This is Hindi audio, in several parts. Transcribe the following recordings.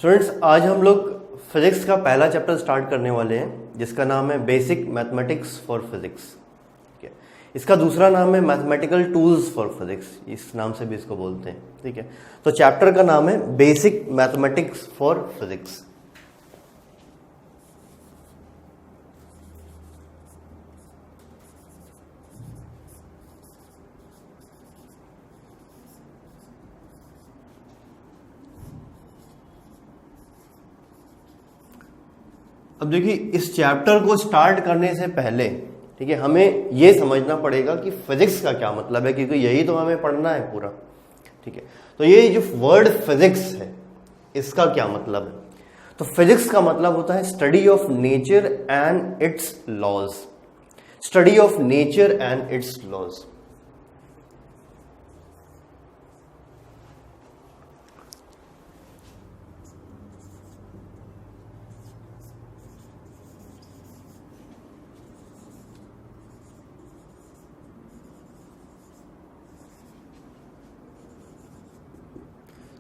स्टूडेंट्स, आज हम लोग फिजिक्स का पहला चैप्टर स्टार्ट करने वाले हैं जिसका नाम है बेसिक मैथमेटिक्स फॉर फिजिक्स। ठीक है, इसका दूसरा नाम है मैथमेटिकल टूल्स फॉर फिजिक्स, इस नाम से भी इसको बोलते हैं। ठीक है, तो चैप्टर का नाम है बेसिक मैथमेटिक्स फॉर फिजिक्स। अब देखिए, इस चैप्टर को स्टार्ट करने से पहले ठीक है हमें यह समझना पड़ेगा कि फिजिक्स का क्या मतलब है, क्योंकि यही तो हमें पढ़ना है पूरा। ठीक है, तो ये जो वर्ड फिजिक्स है इसका क्या मतलब है। तो फिजिक्स का मतलब होता है study of nature and its laws. Study of nature and its laws.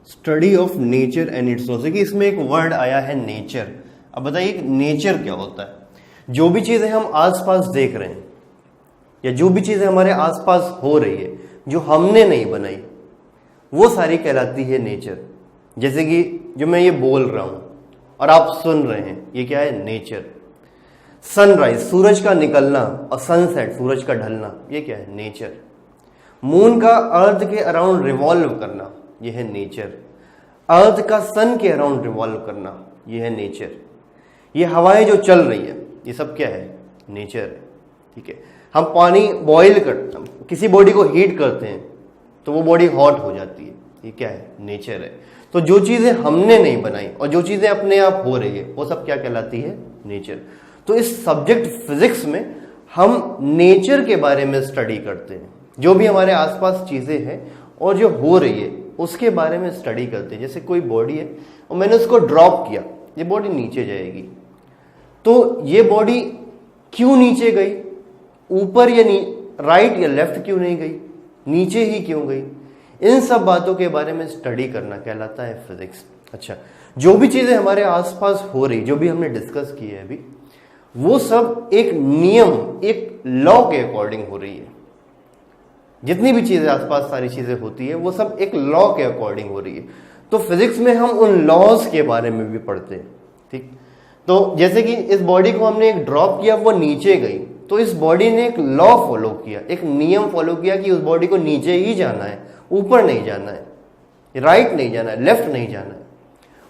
Study of nature and its laws. देखिए, इसमें एक वर्ड आया है नेचर। अब बताइए नेचर क्या होता है। जो भी चीजें हम आसपास देख रहे हैं या जो भी चीजें हमारे आसपास हो रही है जो हमने नहीं बनाई, वो सारी कहलाती है नेचर। जैसे कि जो मैं ये बोल रहा हूं और आप सुन रहे हैं, ये क्या है, नेचर। सनराइज, सूरज का निकलना, और सनसेट, सूरज का ढलना, ये क्या है, नेचर। मून का अर्थ के अराउंड रिवॉल्व करना, ये है नेचर। अर्थ का सन के अराउंड रिवॉल्व करना, ये है नेचर। ये हवाएं जो चल रही है, ये सब क्या है, नेचर है। ठीक है, हम पानी बॉईल करते हैं, किसी बॉडी को हीट करते हैं तो वो बॉडी हॉट हो जाती है, ये क्या है, नेचर है। तो जो चीजें हमने नहीं बनाई और जो चीजें अपने आप हो रही है वो सब क्या कहलाती है, नेचर। तो इस सब्जेक्ट फिजिक्स में हम नेचर के बारे में स्टडी करते हैं। जो भी हमारे आसपास चीजें हैं और जो हो रही है उसके बारे में स्टडी करते हैं। जैसे कोई बॉडी है और मैंने उसको ड्रॉप किया, ये बॉडी नीचे जाएगी, तो ये बॉडी क्यों नीचे गई, ऊपर या राइट या लेफ्ट क्यों नहीं गई, नीचे ही क्यों गई, इन सब बातों के बारे में स्टडी करना कहलाता है फिजिक्स। अच्छा, जो भी चीजें हमारे आसपास हो रही, जो भी हमने डिस्कस की है अभी, वो सब एक नियम, एक लॉ के अकॉर्डिंग हो रही है। जितनी भी चीजें आसपास सारी चीजें होती है वो सब एक लॉ के अकॉर्डिंग हो रही है। तो फिजिक्स में हम उन लॉज के बारे में भी पढ़ते हैं। ठीक, तो जैसे कि इस बॉडी को हमने एक ड्रॉप किया, वो नीचे गई, तो इस बॉडी ने एक लॉ फॉलो किया, एक नियम फॉलो किया कि उस बॉडी को नीचे ही जाना है, ऊपर नहीं जाना है, राइट नहीं जाना है, लेफ्ट नहीं जाना है।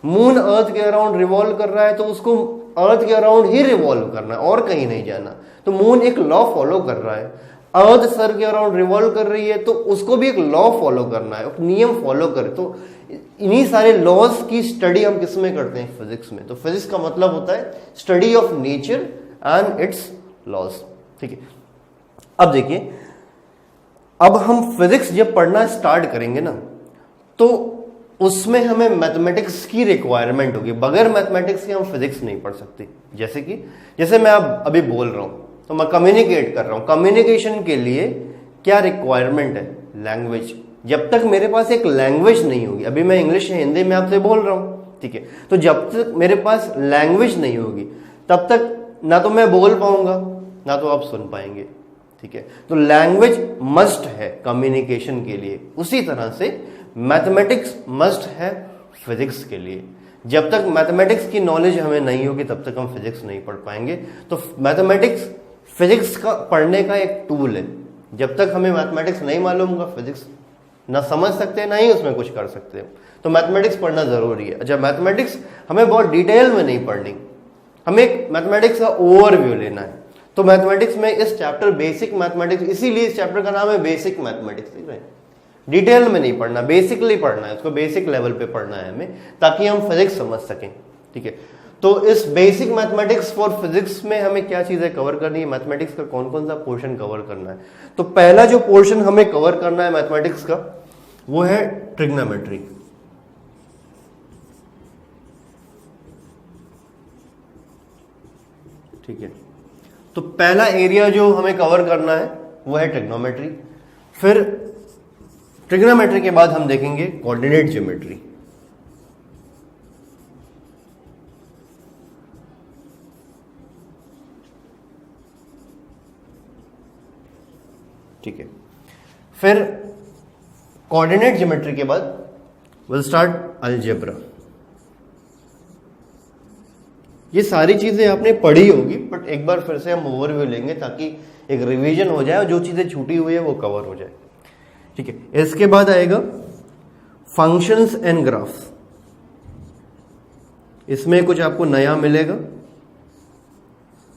मून अर्थ के अराउंड रिवॉल्व कर रहा है तो उसको अर्थ के अराउंड ही रिवॉल्व करना है और कहीं नहीं जाना। तो मून एक लॉ फॉलो कर रहा है। अर्थ सर के अराउंड रिवॉल्व कर रही है तो उसको भी एक लॉ फॉलो करना है, एक नियम फॉलो करे। तो इन्हीं सारे लॉज की स्टडी हम किस में करते हैं, फिजिक्स में। तो फिजिक्स का मतलब होता है study of nature and its laws. ठीक है, अब देखिए, अब हम फिजिक्स जब पढ़ना स्टार्ट करेंगे ना, तो उसमें हमें मैथमेटिक्स की रिक्वायरमेंट होगी। बगैर मैथमेटिक्स के हम फिजिक्स नहीं पढ़ सकते। जैसे मैं अब अभी बोल रहा हूं तो मैं कम्युनिकेट कर रहा हूं। कम्युनिकेशन के लिए क्या रिक्वायरमेंट है, लैंग्वेज। जब तक मेरे पास एक लैंग्वेज नहीं होगी, अभी मैं इंग्लिश या हिंदी में आपसे बोल रहा हूं, ठीक है, तो जब तक मेरे पास लैंग्वेज नहीं होगी तब तक ना तो मैं बोल पाऊंगा ना तो आप सुन पाएंगे। ठीक है, तो लैंग्वेज मस्ट है कम्युनिकेशन के लिए। उसी तरह से मैथमेटिक्स मस्ट है फिजिक्स के लिए। जब तक मैथमेटिक्स की नॉलेज हमें नहीं होगी तब तक हम फिजिक्स नहीं पढ़ पाएंगे। तो मैथमेटिक्स फिजिक्स का पढ़ने का एक टूल है। जब तक हमें मैथमेटिक्स नहीं मालूम होगा, फिजिक्स ना समझ सकते ना ही उसमें कुछ कर सकते हो। तो मैथमेटिक्स पढ़ना जरूरी है। अच्छा, मैथमेटिक्स हमें बहुत डिटेल में नहीं पढ़नी, हमें एक मैथमेटिक्स का ओवरव्यू लेना है। तो मैथमेटिक्स में इस चैप्टर बेसिक मैथमेटिक्स, इसीलिए इस चैप्टर का नाम है बेसिक मैथमेटिक्स। ठीक है, डिटेल में नहीं पढ़ना, बेसिकली पढ़ना है, उसको बेसिक लेवल पे पढ़ना है हमें, ताकि हम फिजिक्स समझ सकें। ठीक है, तो इस बेसिक मैथमेटिक्स फॉर फिजिक्स में हमें क्या चीजें कवर करनी है, मैथमेटिक्स का कौन कौन सा पोर्शन कवर करना है। तो पहला जो पोर्शन हमें कवर करना है मैथमेटिक्स का, वो है ट्रिग्नोमेट्री। ठीक है, तो पहला एरिया जो हमें कवर करना है वो है ट्रिग्नोमेट्री। फिर ट्रिग्नोमेट्री के बाद हम देखेंगे कोऑर्डिनेट ज्योमेट्री। ठीक है। फिर कोऑर्डिनेट ज्योमेट्री के बाद विल स्टार्ट अलजेब्रा। ये सारी चीजें आपने पढ़ी होगी, बट एक बार फिर से हम ओवरव्यू लेंगे ताकि एक रिवीजन हो जाए और जो चीजें छूटी हुई है वो कवर हो जाए, ठीक है। इसके बाद आएगा फंक्शंस एंड ग्राफ्स। इसमें कुछ आपको नया मिलेगा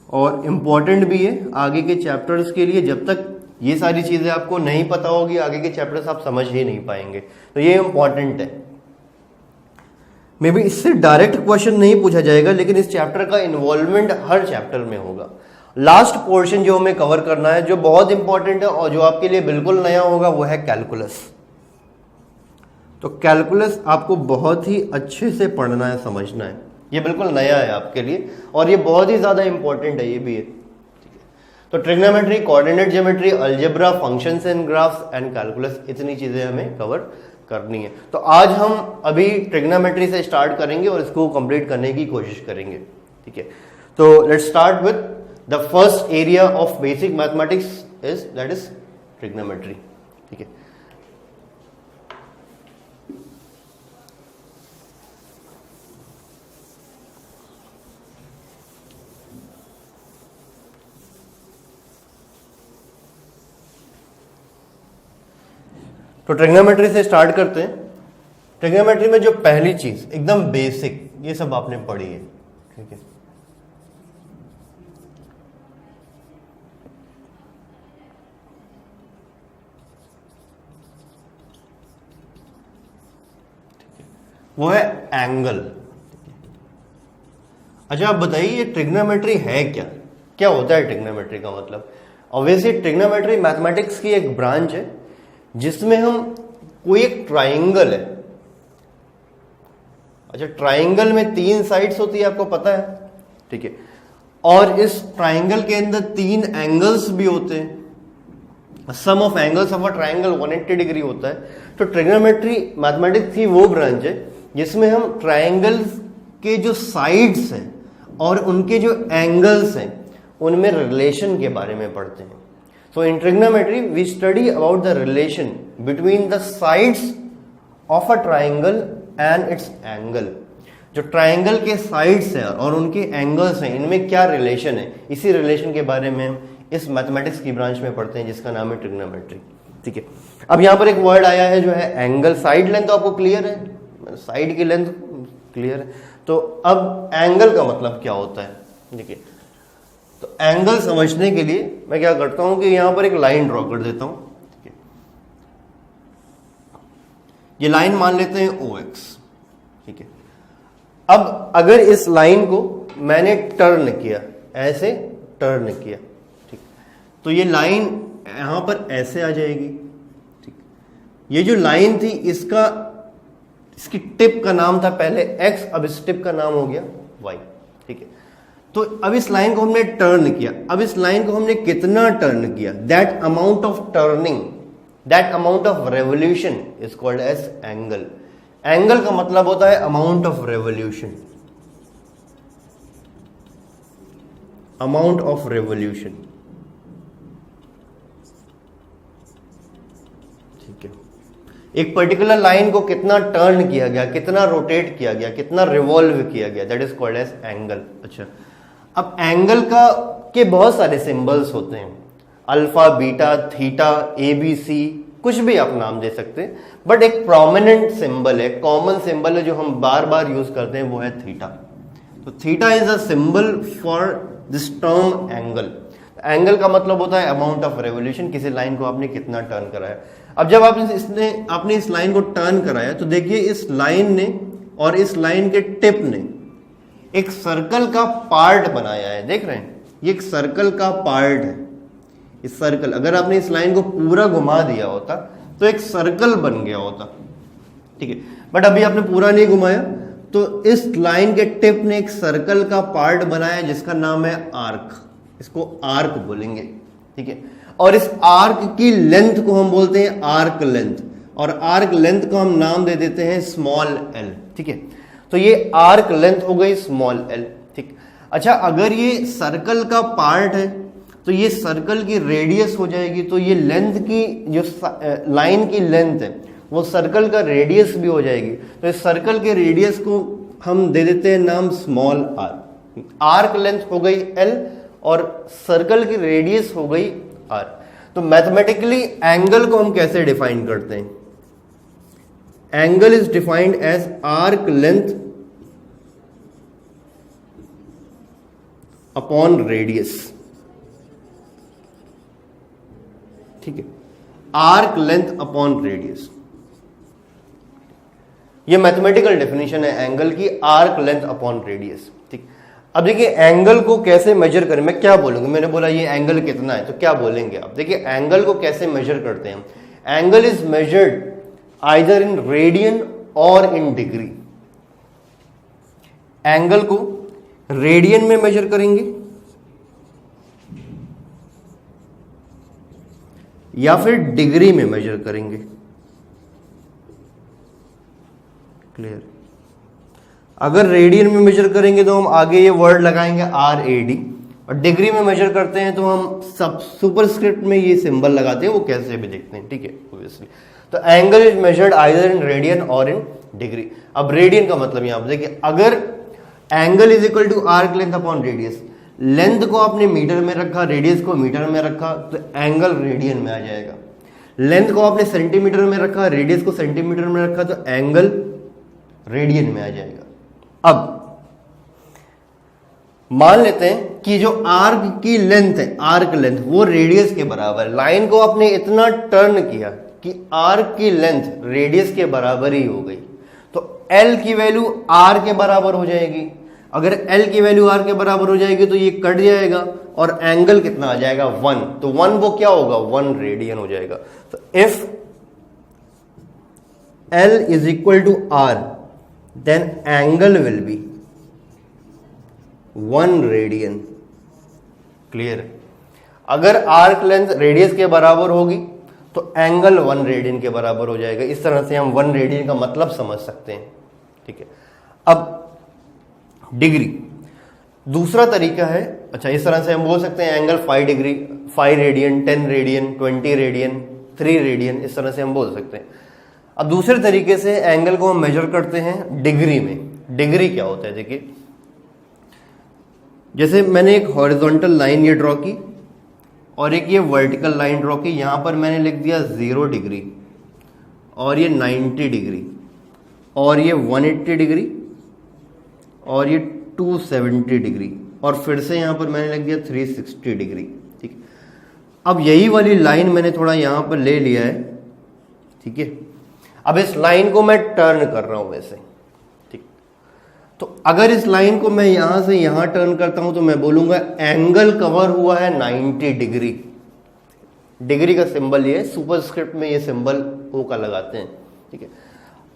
और इंपॉर्टेंट भी है आगे के चैप्टर्स के लिए। जब तक ये सारी चीजें आपको नहीं पता होगी आगे के चैप्टर्स आप समझ ही नहीं पाएंगे, तो ये इंपॉर्टेंट है। मे बी इससे डायरेक्ट क्वेश्चन नहीं पूछा जाएगा, लेकिन इस चैप्टर का इन्वॉल्वमेंट हर चैप्टर में होगा। लास्ट पोर्शन जो हमें कवर करना है, जो बहुत इंपॉर्टेंट है और जो आपके लिए बिल्कुल नया होगा, वो है कैलकुलस। तो कैलकुलस आपको बहुत ही अच्छे से पढ़ना है, समझना है। ये बिल्कुल नया है आपके लिए और ये बहुत ही ज्यादा इंपॉर्टेंट है, ये भी है। तो trigonometry, coordinate geometry, algebra, functions and graphs and calculus, इतनी चीजें हमें कवर करनी है। तो आज हम अभी ट्रिग्नोमेट्री से स्टार्ट करेंगे और इसको कंप्लीट करने की कोशिश करेंगे, ठीक है। तो let's start with the first area of basic mathematics is that is trigonometry, ठीक है। तो ट्रिग्नोमेट्री से स्टार्ट करते हैं। ट्रिग्नोमेट्री में जो पहली चीज एकदम बेसिक, ये सब आपने पढ़ी है, ठीक है। वो है एंगल। अच्छा, आप बताइए ये ट्रिग्नोमेट्री है क्या? क्या होता है ट्रिग्नोमेट्री का मतलब? ऑब्वियसली ट्रिग्नोमेट्री मैथमेटिक्स की एक ब्रांच है जिसमें हम कोई एक ट्राइंगल है। अच्छा, ट्राइंगल में 3 साइड्स होती है, आपको पता है, ठीक है। और इस ट्राइंगल के अंदर 3 एंगल्स भी होते हैं। Sum of angles of a triangle 180 degree होता है। तो ट्रिग्नोमेट्री मैथमेटिक्स की वो ब्रांच है जिसमें हम ट्राइंगल्स के जो साइड्स हैं और उनके जो एंगल्स हैं उनमें रिलेशन के बारे में पढ़ते हैं। So in trigonometry, we study about the relation between the sides of a triangle and its angle. जो ट्राइंगल के साइड्स हैं और उनके एंगल्स हैं, इनमें क्या रिलेशन है, इसी रिलेशन के बारे में हम इस मैथमेटिक्स की ब्रांच में पढ़ते हैं जिसका नाम है ट्रिग्नोमेट्री, ठीक है। अब यहाँ पर एक वर्ड आया है जो है एंगल। साइड लेंथ तो आपको क्लियर है, साइड की लेंथ क्लियर है। तो अब एंगल का मतलब क्या होता है, देखिए। तो एंगल समझने के लिए मैं क्या करता हूं कि यहां पर एक लाइन ड्रॉ कर देता हूं, ठीक है। ये लाइन मान लेते हैं OX, ठीक है। अब अगर इस लाइन को मैंने टर्न किया, ऐसे टर्न किया, ठीक, तो ये लाइन यहां पर ऐसे आ जाएगी, ठीक। ये जो लाइन थी इसकी टिप का नाम था पहले X, अब इस टिप का नाम हो गया Y, ठीक है। तो अब इस लाइन को हमने टर्न किया। अब इस लाइन को हमने कितना टर्न किया, that amount of turning, that amount of revolution is called as angle. Angle का मतलब होता है amount of revolution, amount of revolution, ठीक है। एक पर्टिकुलर लाइन को कितना टर्न किया गया, कितना रोटेट किया गया, कितना रिवॉल्व किया गया, that is called as angle. अच्छा, अब एंगल के बहुत सारे सिंबल्स होते हैं, अल्फा, बीटा, थीटा, ABC, कुछ भी आप नाम दे सकते हैं, बट एक प्रोमिनेंट सिंबल है, कॉमन सिंबल है जो हम बार बार यूज करते हैं, वो है थीटा। तो theta is a symbol for this term angle. Angle का मतलब होता है अमाउंट ऑफ रेवोल्यूशन, किसी लाइन को आपने कितना टर्न कराया। अब जब आपने इस लाइन को टर्न कराया, तो देखिए इस लाइन ने और इस लाइन के टिप ने एक सर्कल का पार्ट बनाया है, देख रहे हैं, ये एक सर्कल का पार्ट है। इस सर्कल, अगर आपने इस लाइन को पूरा घुमा दिया होता तो एक सर्कल बन गया होता, ठीक है। बट अभी आपने पूरा नहीं घुमाया, तो इस लाइन के टिप ने एक सर्कल का पार्ट बनाया जिसका नाम है आर्क। इसको आर्क बोलेंगे, ठीक है। और इस आर्क की लेंथ को हम बोलते हैं आर्क लेंथ, और आर्क लेंथ को हम नाम दे देते हैं स्मॉल l, ठीक है। तो ये आर्क लेंथ हो गई स्मॉल l, ठीक। अच्छा, अगर ये सर्कल का पार्ट है तो ये सर्कल की रेडियस हो जाएगी, तो ये लेंथ की जो लाइन की लेंथ है वो सर्कल का रेडियस भी हो जाएगी। तो इस सर्कल के रेडियस को हम दे देते हैं नाम स्मॉल आर। आर्क लेंथ हो गई एल और सर्कल की रेडियस हो गई आर। तो मैथमेटिकली एंगल को हम कैसे डिफाइन करते हैं? Angle is defined as arc length upon radius. ठीक है, आर्क लेंथ अपॉन रेडियस, ये मैथमेटिकल डेफिनेशन है एंगल की, आर्क लेंथ अपॉन रेडियस। ठीक, अब देखिए एंगल को कैसे मेजर करें, मैं क्या बोलूंगा, मैंने बोला ये एंगल कितना है, तो क्या बोलेंगे आप? देखिए एंगल को कैसे मेजर करते हैं? Angle is measured either in radian और इन डिग्री। एंगल को रेडियन में मेजर करेंगे या फिर डिग्री में मेजर करेंगे। क्लियर? अगर रेडियन में मेजर करेंगे तो हम आगे ये वर्ड लगाएंगे RAD, और डिग्री में मेजर करते हैं तो हम सब सुपरस्क्रिप्ट में ये सिंबल लगाते हैं, वो कैसे भी देखते हैं। ठीक है, ऑब्वियसली। तो angle is measured either in radian और इन डिग्री। अब रेडियन का मतलब यहां पर देखिए, अगर angle is equal to arc length upon radius, length को आपने मीटर में रखा, रेडियस को मीटर में रखा, तो एंगल रेडियन में आ जाएगा। लेंथ को आपने सेंटीमीटर में रखा, रेडियस को सेंटीमीटर में रखा, तो एंगल रेडियन में आ जाएगा। अब मान लेते हैं कि जो आर्क की लेंथ है, आर्क लेंथ वो रेडियस के बराबर है। लाइन को आपने इतना टर्न किया कि आर्क की लेंथ रेडियस के बराबर ही हो गई, तो एल की वैल्यू आर के बराबर हो जाएगी। अगर एल की वैल्यू आर के बराबर हो जाएगी तो ये कट जाएगा और एंगल कितना आ जाएगा? 1। तो 1 वो क्या होगा? 1 रेडियन हो जाएगा। तो if L is equal to R then angle will be 1 radian. Clear है? अगर आर्क लेंथ रेडियस के बराबर होगी तो एंगल 1 रेडियन के बराबर हो जाएगा। इस तरह से हम 1 रेडियन का मतलब समझ सकते हैं। ठीक है, अब डिग्री दूसरा तरीका है। अच्छा, इस तरह से हम बोल सकते हैं angle 5 degree, 5 radian, 10 radian, 20 radian, 3 radian, इस तरह से हम बोल सकते हैं। अब दूसरे तरीके से एंगल को हम मेजर करते हैं डिग्री में। डिग्री क्या होता है? देखिए, जैसे मैंने एक हॉरिजॉन्टल लाइन ये ड्रॉ की और एक ये वर्टिकल लाइन ड्रॉ की, यहां पर मैंने लिख दिया 0 डिग्री और ये 90 डिग्री और ये 180 डिग्री और ये 270 डिग्री और फिर से यहां पर मैंने लिख दिया 360 डिग्री। ठीक, अब यही वाली लाइन मैंने थोड़ा यहां पर ले लिया है। ठीक है, अब इस लाइन को मैं टर्न कर रहा हूं वैसे। ठीक, तो अगर इस लाइन को मैं यहां से यहां टर्न करता हूं तो मैं बोलूंगा एंगल कवर हुआ है 90 डिग्री। डिग्री का सिंबल ये, सुपरस्क्रिप्ट में ये सिंबल ओ का लगाते हैं। ठीक है,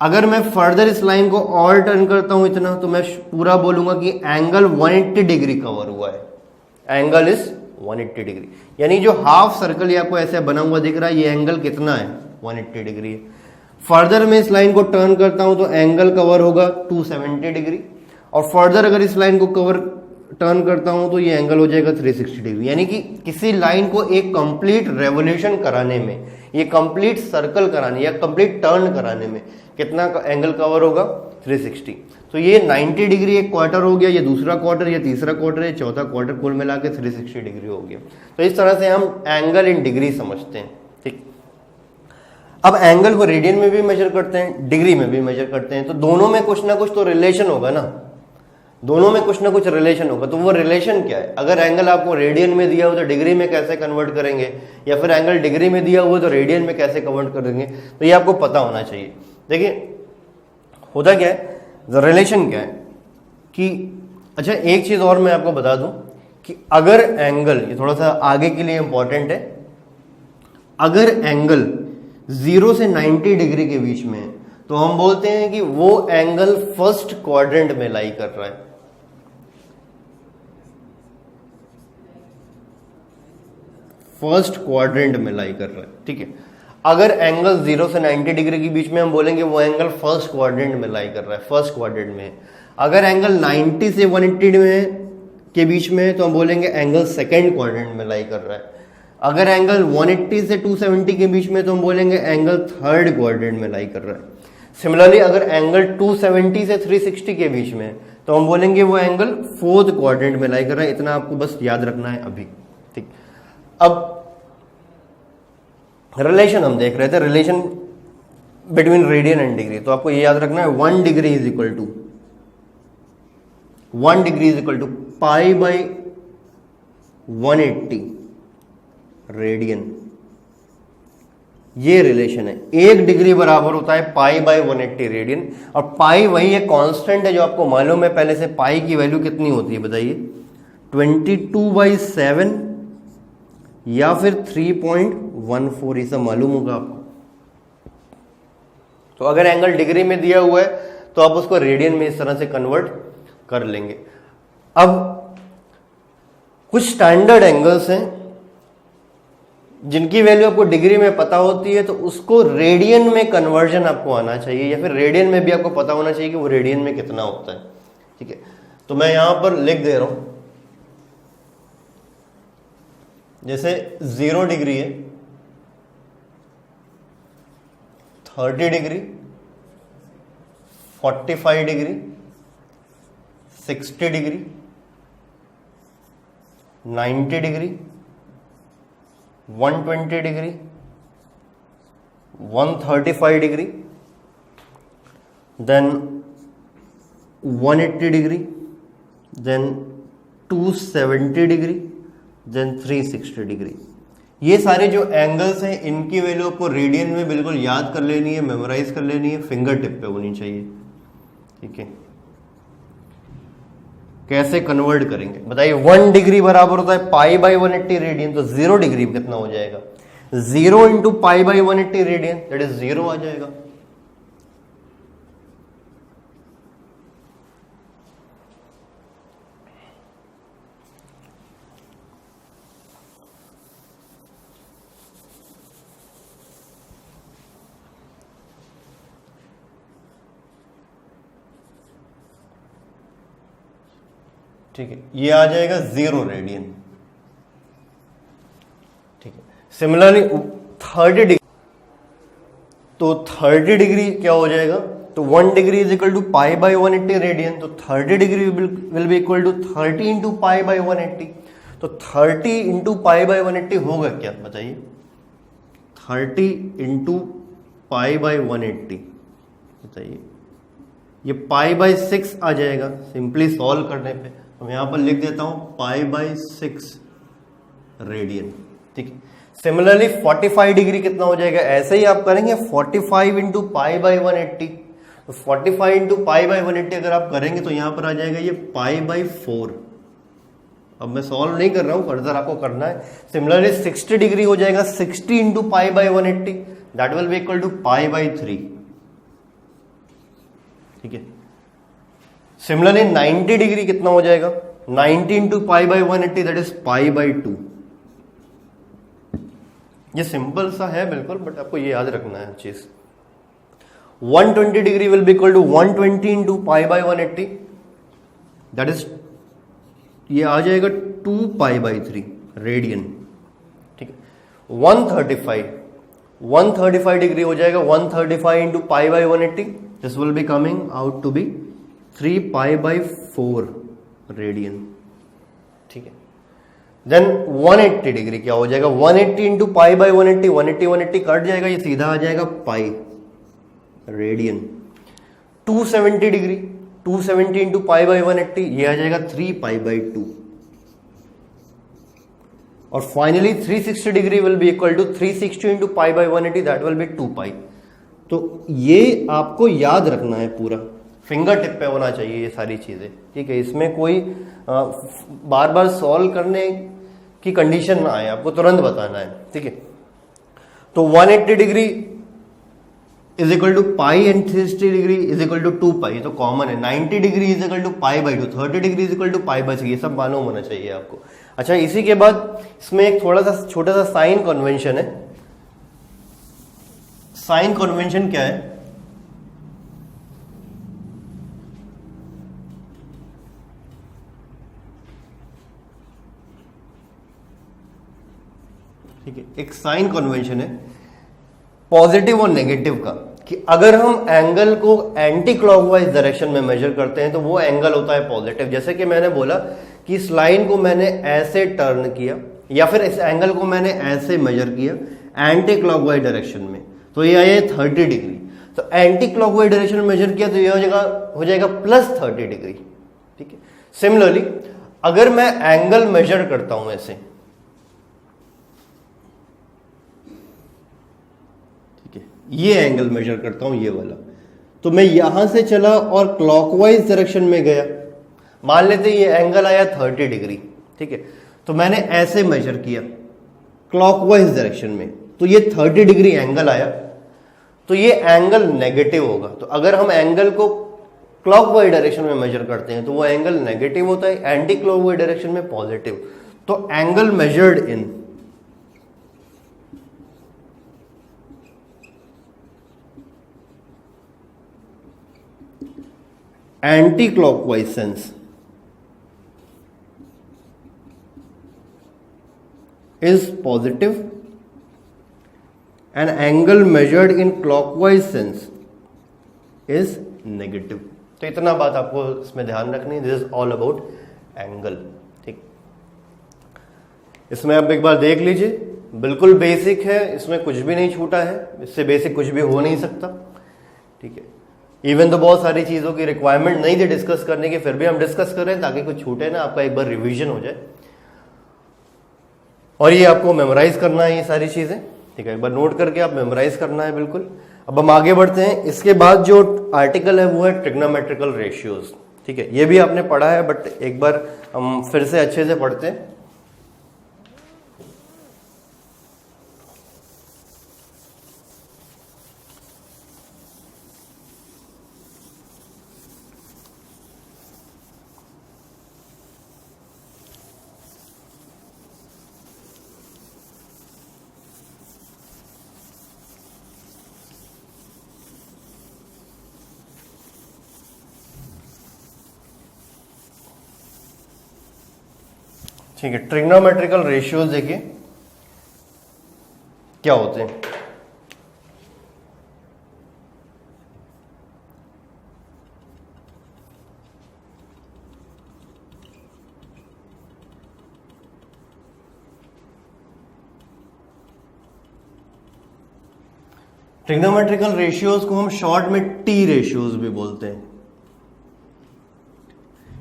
अगर मैं फर्दर इस लाइन को और टर्न करता हूं इतना, तो मैं पूरा बोलूंगा कि एंगल 180 डिग्री कवर हुआ है। एंगल इज 180 डिग्री, यानी जो हाफ सर्कल ये आपको ऐसे बना हुआ दिख रहा है, ये एंगल कितना है? 180 डिग्री है। फर्दर मैं इस लाइन को टर्न करता हूं तो एंगल कवर होगा 270 डिग्री और फर्दर अगर इस लाइन को टर्न करता हूं तो ये एंगल हो जाएगा 360 डिग्री। यानी कि किसी लाइन को एक कंप्लीट रेवोल्यूशन कराने में, ये कंप्लीट सर्कल कराने या कंप्लीट टर्न कराने में कितना एंगल कवर होगा? 360। तो ये 90 डिग्री एक क्वार्टर हो गया, ये दूसरा क्वार्टर, ये तीसरा क्वार्टर, ये चौथा क्वार्टर, कुल मिला के 360 डिग्री हो गया। तो इस तरह से हम एंगल इन डिग्री समझते हैं। ठीक, अब एंगल को रेडियन में भी मेजर करते हैं, डिग्री में भी मेजर करते हैं, तो दोनों में कुछ ना कुछ तो रिलेशन होगा ना, दोनों में कुछ ना कुछ रिलेशन होगा। तो वो रिलेशन क्या है? अगर एंगल आपको रेडियन में दिया हो तो डिग्री में कैसे कन्वर्ट करेंगे, या फिर एंगल डिग्री में दिया हुआ तो रेडियन में कैसे कन्वर्ट करेंगे, तो ये आपको पता होना चाहिए। देखिए होता क्या है, रिलेशन क्या है कि, अच्छा एक चीज और मैं आपको बता दूं कि अगर एंगल, ये थोड़ा सा आगे के लिए इंपॉर्टेंट है, अगर एंगल 0 से 90 डिग्री के बीच में है तो हम बोलते हैं कि वो एंगल फर्स्ट क्वाड्रेंट में लाई कर रहा है। फर्स्ट क्वाड्रेंट में लाई कर रहा है। ठीक है, अगर एंगल 0 से 90 डिग्री के बीच में हम बोलेंगे वो एंगल फर्स्ट क्वाड्रेंट में लाई कर रहा है, फर्स्ट क्वाड्रेंट में है। अगर एंगल 90 से 180 में है के बीच में है तो हम बोलेंगे एंगल सेकेंड क्वाड्रेंट में लाई कर रहा है। अगर एंगल 180 से 270 के बीच में तो हम बोलेंगे एंगल थर्ड क्वाड्रेंट में लाई कर रहा है। सिमिलरली अगर एंगल 270 से 360 के बीच में तो हम बोलेंगे वो एंगल फोर्थ क्वाड्रेंट में लाई कर रहा है। इतना आपको बस याद रखना है अभी, ठीक। अब रिलेशन हम देख रहे थे, relation between radian and degree. तो आपको ये याद रखना है 1 degree is equal to pi by 180 radian. ये रिलेशन है। 1 डिग्री बराबर होता है पाई बाई 180 रेडियन। और पाई वही एक कांस्टेंट है जो आपको मालूम है पहले से। पाई की वैल्यू कितनी होती है बताइए? 22/7 या फिर 3.14, ये सब मालूम होगा आपको। तो अगर एंगल डिग्री में दिया हुआ है तो आप उसको रेडियन में इस तरह से कन्वर्ट कर लेंगे। अब कुछ स्टैंडर्ड एंगल्स हैं जिनकी वैल्यू आपको डिग्री में पता होती है, तो उसको रेडियन में कन्वर्जन आपको आना चाहिए, या फिर रेडियन में भी आपको पता होना चाहिए कि वो रेडियन में कितना होता है, ठीक है। तो मैं यहां पर लिख दे रहा हूं, जैसे 0 डिग्री है, 30 degree, 45 degree, 60 degree, 90 degree, 120 degree, 135 degree, then 180 degree, then 270 degree, then 360 degree. ये सारे जो एंगल्स हैं इनकी वैल्यू आपको रेडियन में बिल्कुल याद कर लेनी है, मेमोराइज कर लेनी है, फिंगर टिप पे होनी चाहिए, ठीक है। कैसे कन्वर्ट करेंगे बताइए? 1 डिग्री बराबर होता है पाई बाई 180 रेडियन, तो 0 डिग्री कितना हो जाएगा? 0 into pi by 180 radian, that is 0 आ जाएगा। ठीक है, ये आ जाएगा 0 रेडियन, ठीक है। सिमिलरली 30 डिग्री, तो 30 डिग्री क्या हो जाएगा? तो 1 degree is equal to pi by 180 radian, तो 30 degree will be equal to 30 into pi by 180। तो 30 इंटू पाई बाई 180 होगा क्या बताइए? 30 इंटू पाई बाई 180 बताइए, ये पाई बाई 6 आ जाएगा सिंपली सॉल्व करने पे। तो मैं यहां पर लिख देता हूं पाई बाई 6 रेडियन, ठीक है। सिमिलरली 45 डिग्री कितना हो जाएगा? ऐसे ही आप करेंगे 45 इंटू पाई बाई 180। तो 45 इंटू पाई बाई 180 अगर आप करेंगे तो यहां पर आ जाएगा ये पाई बाई 4। अब मैं सॉल्व नहीं कर रहा हूं, फर्दर आपको करना है। सिमिलरली 60 डिग्री हो जाएगा 60 into pi by 180, that will be equal to pi by 3, ठीक है। सिमिलरली 90 डिग्री कितना हो जाएगा? 90 into pi by 180, that is pi by 2। ये सिंपल सा है बिल्कुल, बट आपको ये याद रखना है चीज। 120 degree will be equal to 120 into pi by 180, that is, ये आ जाएगा 2 पाई बाई 3 रेडियन, ठीक है। 135 डिग्री हो जाएगा 135 into pi by 180, this will be coming out to be 3 pi by 4 radian, ठीक है। देन 180 डिग्री क्या हो जाएगा? 180 इंटू पाई बाई 180, 180 कट जाएगा, ये सीधा आ जाएगा pi radian. 270 degree, 270 into pi by 180, ये आ जाएगा 3 पाई बाई 2। और finally 360 degree will be equal to 360 into pi by 180, that will be 2 pi. तो ये आपको याद रखना है, पूरा फिंगर टिप पे होना चाहिए ये सारी चीजें, ठीक है। इसमें कोई बार बार सॉल्व करने की कंडीशन ना आए, आपको तुरंत बताना है, ठीक है। तो 180 degree is equal to pi and 360 degree is equal to 2 pi, तो कॉमन है। 90 degree is equal to pi by 2, 30 degree is equal to pi by 3, ये सब मालूम होना चाहिए आपको। अच्छा, इसी के बाद इसमें एक थोड़ा सा छोटा सा साइन कन्वेंशन है। साइन कन्वेंशन क्या है? ठीक है, एक साइन कन्वेंशन है पॉजिटिव और नेगेटिव का, कि अगर हम एंगल को एंटी क्लॉकवाइज डायरेक्शन में मेजर करते हैं तो वो एंगल होता है पॉजिटिव। जैसे कि मैंने बोला कि इस लाइन को मैंने ऐसे टर्न किया या फिर इस एंगल को मैंने ऐसे मेजर किया एंटी क्लॉकवाइज डायरेक्शन में, तो ये आया 30 डिग्री। तो एंटी क्लॉकवाइज डायरेक्शन में मेजर किया तो ये हो जाएगा +30 डिग्री। ठीक है, सिमिलरली अगर मैं एंगल मेजर करता हूं ऐसे, ठीक है, ये एंगल मेजर करता हूं ये वाला, तो मैं यहां से चला और क्लॉकवाइज डायरेक्शन में गया, मान लेते ये एंगल आया 30 डिग्री। ठीक है, तो मैंने ऐसे मेजर किया क्लॉकवाइज डायरेक्शन में, तो ये 30 डिग्री एंगल आया, तो ये एंगल नेगेटिव होगा। तो अगर हम एंगल को क्लॉकवाइज डायरेक्शन में मेजर करते हैं तो वो एंगल नेगेटिव होता है, एंटी क्लॉकवाइज डायरेक्शन में पॉजिटिव। तो angle measured in anti clockwise sense is positive and angle measured in clockwise sense is negative। तो इतना बात आपको इसमें ध्यान रखनी है, this is all about angle. ठीक, इसमें आप एक बार देख लीजिए, बिल्कुल बेसिक है, इसमें कुछ भी नहीं छूटा है, इससे बेसिक कुछ भी हो नहीं सकता। ठीक है, इवन तो बहुत सारी चीजों की रिक्वायरमेंट नहीं थी डिस्कस करने की, फिर भी हम डिस्कस करें ताकि कुछ छूटे ना, आपका एक बार रिवीजन हो जाए। और ये आपको मेमोराइज करना है ये सारी चीजें। ठीक है, एक बार नोट करके आप मेमोराइज करना है बिल्कुल। अब हम आगे बढ़ते हैं। इसके बाद जो आर्टिकल है वो है ट्रिग्नोमेट्रिकल रेशियोज। ठीक है, ये भी आपने पढ़ा है, बट एक बार हम फिर से अच्छे से पढ़ते हैं। ठीक है, ट्रिग्नोमेट्रिकल रेशियोज देखिए क्या होते हैं। ट्रिग्नोमेट्रिकल रेशियोज को हम शॉर्ट में टी रेशियोज भी बोलते हैं।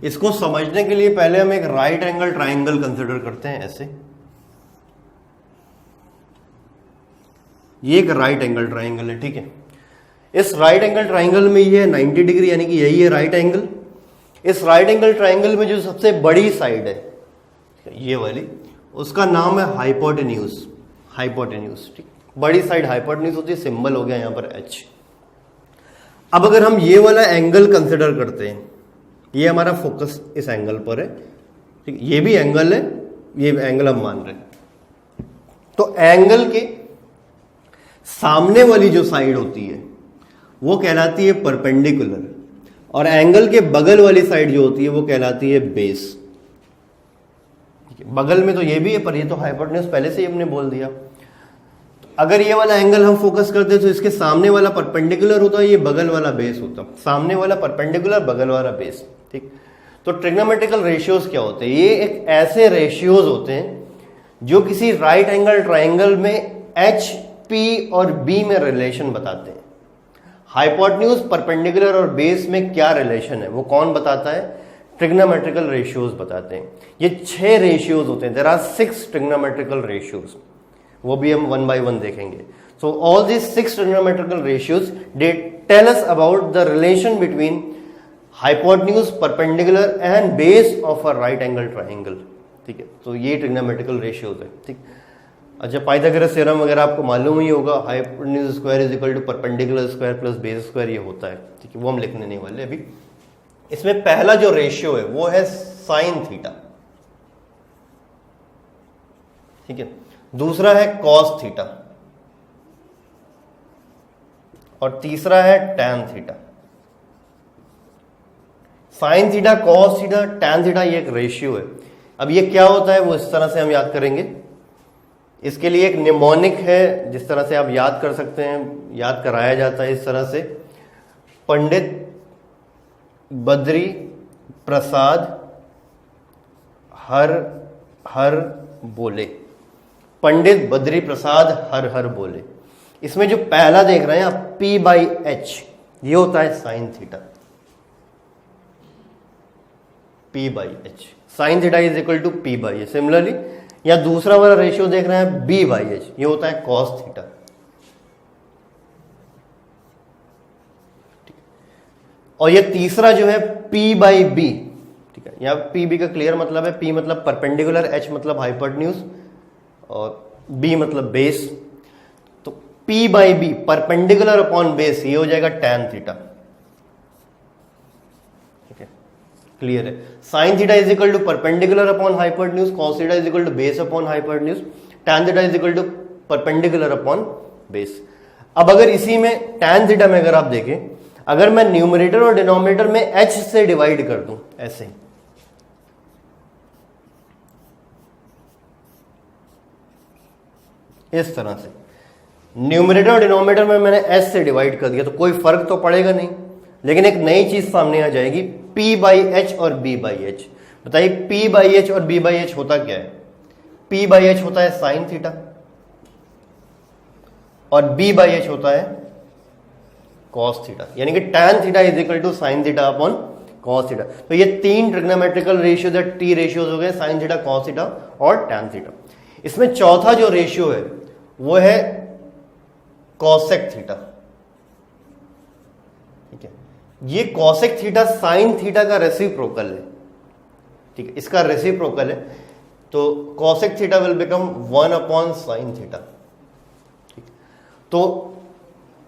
इसको समझने के लिए पहले हम एक राइट एंगल ट्राइंगल कंसिडर करते हैं। ऐसे ये एक राइट एंगल ट्राइंगल है। ठीक है, इस राइट एंगल ट्राइंगल में ये 90 डिग्री, यानी कि यही है राइट एंगल। इस राइट एंगल ट्राइंगल में जो सबसे बड़ी साइड है ये वाली, उसका नाम है हाइपोटेन्यूज। हाइपोटेन्यूज, ठीक, बड़ी साइड हाइपोटेन्यूज होती है, सिंबल हो गया यहां पर H। अब अगर हम ये वाला एंगल कंसिडर करते हैं, ये हमारा फोकस इस एंगल पर है। ठीक, ये भी एंगल है, ये एंगल हम मान रहे हैं। तो एंगल के सामने वाली जो साइड होती है वो कहलाती है परपेंडिकुलर, और एंगल के बगल वाली साइड जो होती है वो कहलाती है बेस। बगल में तो ये भी है, पर ये तो हाइपोटेन्यूज पहले से ही हमने बोल दिया। अगर ये वाला एंगल हम फोकस करते हैं तो इसके सामने वाला परपेंडिकुलर होता है, ये बगल वाला बेस होता है। सामने वाला परपेंडिकुलर, बगल वाला बेस। ठीक, तो ट्रिग्नोमेट्रिकल रेशियोज क्या होते हैं? ये एक ऐसे रेशियोज होते हैं जो किसी राइट एंगल ट्राइंगल में H, P और B में रिलेशन बताते हैं। हाइपोटेन्यूज, परपेंडिकुलर और बेस में क्या रिलेशन है वो कौन बताता है? ट्रिग्नोमेट्रिकल रेशियोज बताते हैं। ये 6 रेशियोज होते हैं। देयर आर 6 ट्रिग्नोमेट्रिकल रेशियोज, वो भी हम 1 by 1 देखेंगे। So all these 6 trigonometrical ratios, they tell us about the relation between hypotenuse, perpendicular and base of a right angle triangle। ठीक है, तो ये ट्रिग्नोमेट्रिकल रेशियोज है। ठीक, अच्छा, पाइथागोरस थ्योरम वगैरह आपको मालूम ही होगा, hypotenuse square is equal to perpendicular square plus base square, ये होता है। ठीक है, वो हम लिखने नहीं वाले अभी। इसमें पहला जो रेशियो है वो है साइन थीटा। ठीक है, दूसरा है कॉस थीटा, और तीसरा है tan theta. Sign theta, cos theta, tan theta, ये एक रेशियो है। अब ये क्या होता है वो इस तरह से हम याद करेंगे। इसके लिए एक निमोनिक है, जिस तरह से आप याद कर सकते हैं, याद कराया जाता है इस तरह से, पंडित बद्री प्रसाद हर हर बोले। पंडित बद्री प्रसाद हर हर बोले। इसमें जो पहला देख रहे हैं आप P/H, ये होता है sine theta. P/H, sine theta is equal to P/H। Similarly या दूसरा वाला रेशियो देख रहे हैं B/H, ये होता है कॉस थीटा। और ये तीसरा जो है P/B, ठीक है। यहाँ P/B का क्लियर मतलब है, P मतलब परपेंडिकुलर, H मतलब हाइपोटेन्यूज और B मतलब बेस। तो P/B परपेंडिकुलर अपॉन बेस, ये हो जाएगा tan थीटा। ठीक है, क्लियर है। Sine theta is equal to perpendicular upon hypotenuse, cos theta is equal to base upon hypotenuse, tan theta is equal to perpendicular upon base. अब अगर इसी में tan थीटा में अगर आप देखें, अगर मैं न्यूमरेटर और डिनोमिनेटर में h से डिवाइड कर दूं, ऐसे इस तरह से न्यूमरेटर और डिनोमिनेटर में मैंने h से डिवाइड कर दिया, तो कोई फर्क तो पड़ेगा नहीं, लेकिन एक नई चीज सामने आ जाएगी, P/H और B/H। बताइए P/H और B/H होता क्या है? P/H होता है साइन थीटा और B/H होता है कॉस थीटा, यानी कि tan theta is equal to sine theta upon cos theta. तो ये तीन ट्रिग्नोमेट्रिकल रेशियोज या टी रेशियोज हो गए, साइन थीटा, कॉस थीटा और tan थीटा। इसमें चौथा जो रेशियो है वो है कॉसेक थीटा। ठीक है, ये कॉसेक थीटा साइन थीटा का रेसिप्रोकल है। ठीक है, इसका रेसिप्रोकल है, तो cosec theta will become 1 upon sine theta. ठीक, तो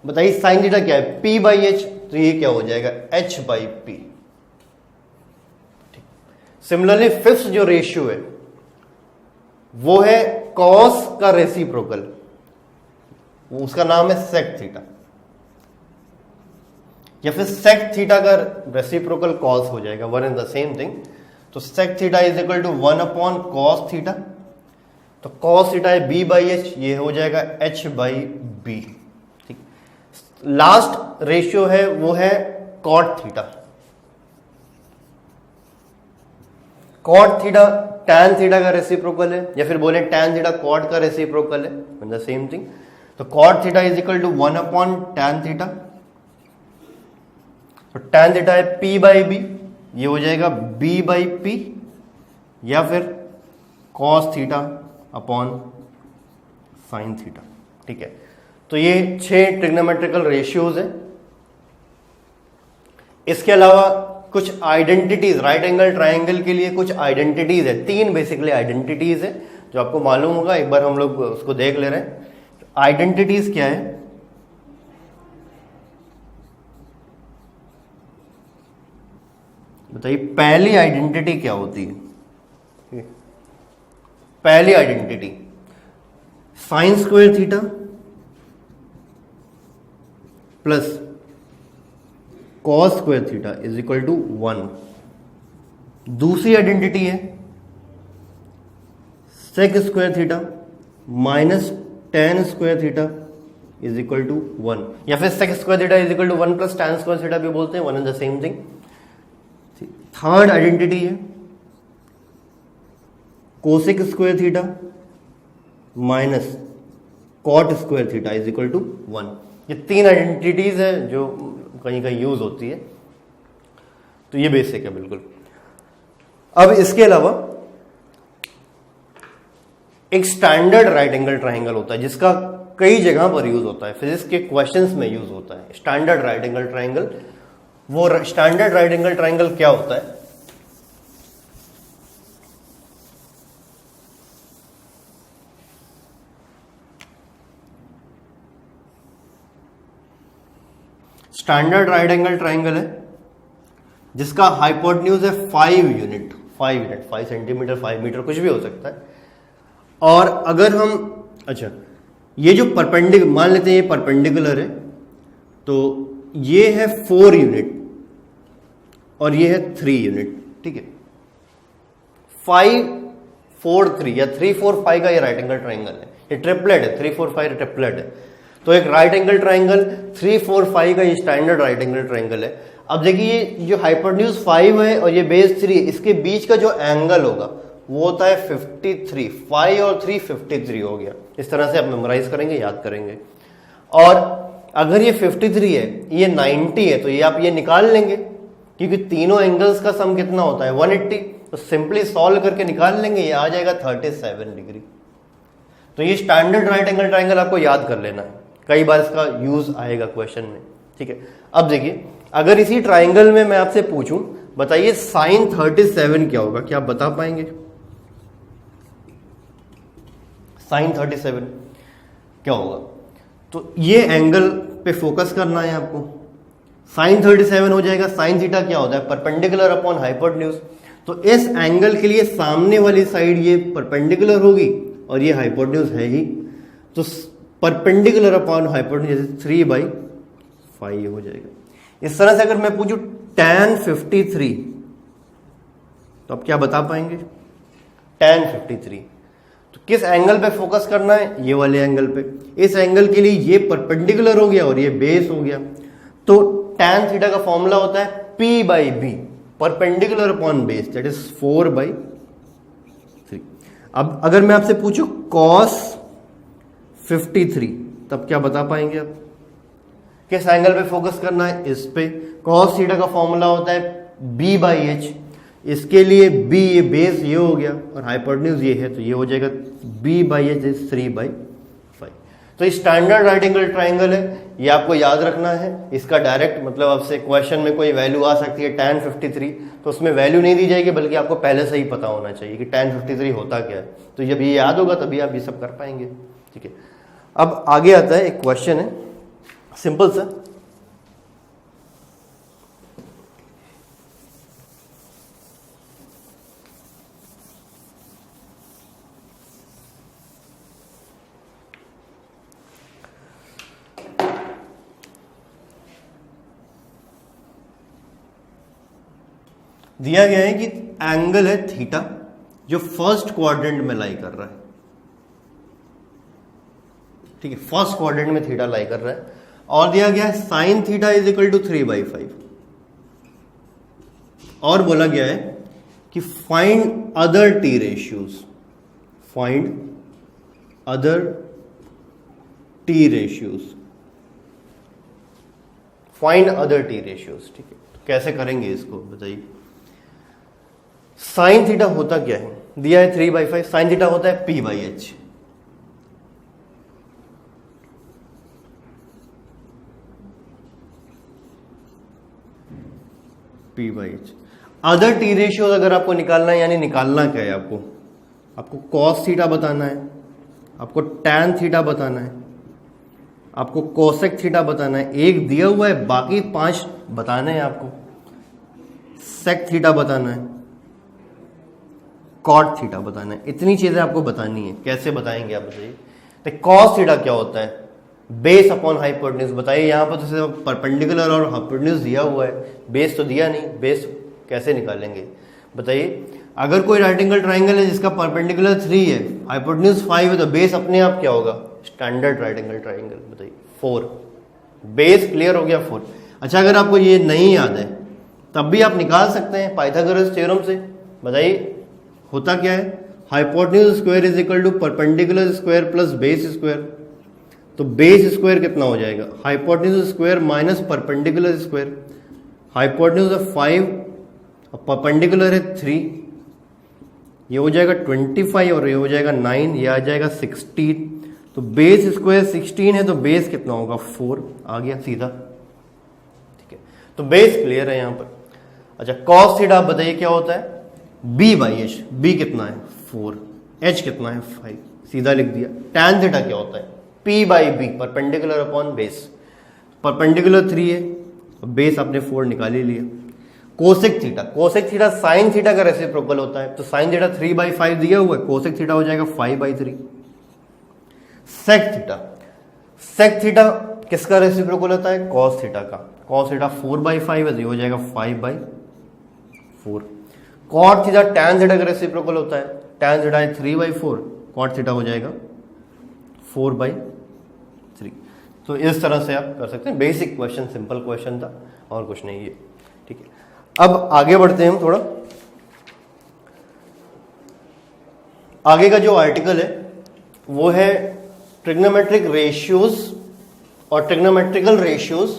बताइए साइन थीटा क्या है? P/H, तो ये क्या हो जाएगा? H/P। सिमिलरली फिफ्थ जो रेशियो है वो है कॉस का रेसिप्रोकल, उसका नाम है सेक थीटा, या फिर सेक थीटा का रेसिप्रोकल कॉस हो जाएगा, one and the same thing. तो sec theta is equal to 1 upon cos theta, तो कॉस थीटा है B/H, ये हो जाएगा H/B। ठीक, लास्ट रेशियो है वो है cot theta. Cot theta tan theta का रेसिप्रोकल है, या फिर बोले tan थीटा कॉट का रेसिप्रोकल है, द सेम थिंग। तो cot theta is equal to 1 upon tan theta, तो tan थीटा है P/B, ये हो जाएगा B/P, या फिर cos theta upon sine theta. ठीक है, तो ये 6 ट्रिग्नोमेट्रिकल रेशियोज हैं। इसके अलावा कुछ आइडेंटिटीज, राइट एंगल ट्राइंगल के लिए कुछ आइडेंटिटीज है, 3 बेसिकली आइडेंटिटीज है जो आपको मालूम होगा। एक बार हम लोग उसको देख ले रहे हैं। आइडेंटिटीज क्या है? बताइए पहली आइडेंटिटी क्या होती है? पहली identity sine square theta plus cos square theta is equal to 1। दूसरी आइडेंटिटी है sec square theta minus tan square theta is equal to 1, या फिर sec square theta is equal to 1 plus tan square theta भी बोलते हैं, one and the same thing. Third identity है cosec square theta minus cot square theta is equal to 1। ये 3 आइडेंटिटीज है जो कहीं कहीं यूज होती है, तो ये बेसिक है बिल्कुल। अब इसके अलावा एक स्टैंडर्ड राइट एंगल ट्राइंगल होता है जिसका कई जगह पर यूज होता है, फिजिक्स के क्वेश्चंस में यूज होता है स्टैंडर्ड राइट एंगल ट्राइंगल। वो स्टैंडर्ड राइट एंगल ट्राइंगल क्या होता है? स्टैंडर्ड राइट एंगल ट्राइंगल है जिसका हाइपोटेन्यूज है 5 यूनिट, 5 सेंटीमीटर, 5 मीटर, कुछ भी हो सकता है। और अगर हम, अच्छा, ये जो परपेंडिकुलर, मान लेते हैं ये परपेंडिकुलर है, तो ये है 4 यूनिट और ये है 3 यूनिट। ठीक है, 4 3 या 3 4 5 का ये राइट एंगल ट्राइंगल है, ये ट्रिपलेट है, 3 4 5 ट्रिपलेट है। तो एक राइट एंगल ट्राइंगल 3 4 5 का ये स्टैंडर्ड राइट एंगल ट्राइंगल है। अब देखिए ये जो हाइपोटेन्यूज 5 है और ये बेस 3, इसके बीच का जो एंगल होगा वो होता है 53। 5 और 3 53 हो गया। इस तरह से आप मेमोराइज करेंगे, याद करेंगे। और अगर ये 53 है, ये 90 है, तो ये आप ये निकाल लेंगे क्योंकि तीनों एंगल्स का सम कितना होता है 180। तो सिंपली सॉल्व करके निकाल लेंगे, ये आ जाएगा 37 डिग्री। तो ये स्टैंडर्ड राइट एंगल ट्राइंगल आपको याद कर लेना है, कई बार इसका यूज आएगा क्वेश्चन में, ठीक है। अब देखिए अगर इसी ट्राइंगल में मैं आपसे पूछूं बताइए साइन 37 क्या होगा, क्या आप बता पाएंगे? साइन 37 क्या होगा? तो ये एंगल पे फोकस करना है आपको। साइन 37 हो जाएगा, साइन थीटा क्या होता है? Perpendicular upon hypotenuse. तो इस एंगल के लिए सामने वाली साइड ये परपेंडिकुलर होगी और ये हाइपोटेन्यूज है ही, तो परपेंडिकुलर अपॉन हाइपोटेन्यूज 3/5 हो जाएगा। इस तरह से अगर मैं पूछूं tan 53 तो आप क्या बता पाएंगे? tan 53 तो किस एंगल पे फोकस करना है? ये वाले एंगल पे। इस एंगल के लिए ये परपेंडिकुलर हो गया और ये बेस हो गया। तो tan थीटा का फॉर्मूला होता है P/B, perpendicular upon base, that is 4/3। अब अगर मैं आपसे पूछूं cos 53 तब क्या बता पाएंगे आप? किस एंगल पे फोकस करना है? इस पे। cos थीटा का फॉर्मूला होता है B/H। इसके लिए B, ये बेस ये हो गया और हाइपोटेन्यूज ये है, तो ये हो जाएगा B/H इज 3/5। तो स्टैंडर्ड राइट एंगल ट्राइंगल है, ये आपको याद रखना है। इसका डायरेक्ट मतलब आपसे क्वेश्चन में कोई वैल्यू आ सकती है tan 53, तो उसमें वैल्यू नहीं दी जाएगी, बल्कि आपको पहले से ही पता होना चाहिए कि tan 53 होता क्या है। तो जब ये याद होगा तभी आप ये सब कर पाएंगे, ठीक है। अब आगे आता है एक क्वेश्चन है सिंपल सा। दिया गया है कि एंगल है थीटा जो फर्स्ट क्वाड्रेंट में लाई कर रहा है, ठीक है, फर्स्ट क्वाड्रेंट में थीटा लाई कर रहा है। और दिया गया है sine theta is equal to 3/5। और बोला गया है कि find other T ratios, find other T ratios, find other T ratios, ठीक है। तो कैसे करेंगे इसको बताइए। साइन थीटा होता क्या है? दिया है 3/5, साइन थीटा होता है P/H। P/H। Other T ratio अगर आपको निकालना है, यानी निकालना क्या है आपको? आपको cos थीटा बताना है, आपको tan थीटा बताना है, आपको cosec थीटा बताना है, एक दिया हुआ है, बाकी 5 बताने हैं आपको। sec थीटा बताना है, cot थीटा बताना है। इतनी चीजें आपको बतानी है। कैसे बताएंगे आप बताइए। तो cos थीटा क्या होता है? Base upon hypotenuse. बताइए यहाँ पर तो सिर्फ परपेंडिकुलर और हाइपोटेन्यूज दिया हुआ है, बेस तो दिया नहीं, बेस कैसे निकालेंगे बताइए। अगर कोई राइट एंगल ट्राइंगल है जिसका परपेंडिकुलर 3 है, हाइपोटेन्यूज 5 है, तो बेस अपने आप क्या होगा? Standard right angle triangle. बताइए 4। बेस क्लियर हो गया 4। अच्छा अगर आपको ये नहीं याद है तब भी आप निकाल सकते हैं पाइथागोरस थ्योरम से। बताइए होता क्या है? Hypotenuse square is equal to perpendicular square plus base square. तो बेस स्क्वायर कितना हो जाएगा? Hypotenuse square minus perpendicular square. Hypotenuse है 5 और परपेंडिकुलर है 3, ये हो जाएगा 25 और ये हो जाएगा 9, ये आ जाएगा 16। तो बेस स्क्वायर 16 है तो बेस कितना होगा? 4 आ गया सीधा, ठीक है। तो बेस क्लियर है यहां पर। अच्छा cos थीटा आप बताइए क्या होता है? B/H। B कितना है? 4। H कितना है? 5, सीधा लिख दिया। tan थीटा क्या होता है? P/B, perpendicular upon base. Perpendicular 3 है, बेस आपने 4 निकाल ही लिया। Cosec theta, cosec theta sine theta का रेसिप्रोकल होता है, तो साइन थीटा 3/5 दिया हुआ है, कोसेक थीटा हो जाएगा 5/3। सेक थीटा, सेक थीटा किसका रेसिप्रोकल होता है? कॉस थीटा का। कॉस थीटा 4/5 है, तो ये हो जाएगा 5/4। कॉट थीटा टैन थीटा का रेसिप्रोकल होता है, टैन थीटा है 3/4, कॉट थीटा हो जाएगा 4/3। तो इस तरह से आप कर सकते हैं। बेसिक क्वेश्चन, सिंपल क्वेश्चन था और कुछ नहीं है, ठीक है। अब आगे बढ़ते हैं हम थोड़ा। आगे का जो आर्टिकल है वो है ट्रिग्नोमेट्रिक रेशियोज और trigonometrical ratios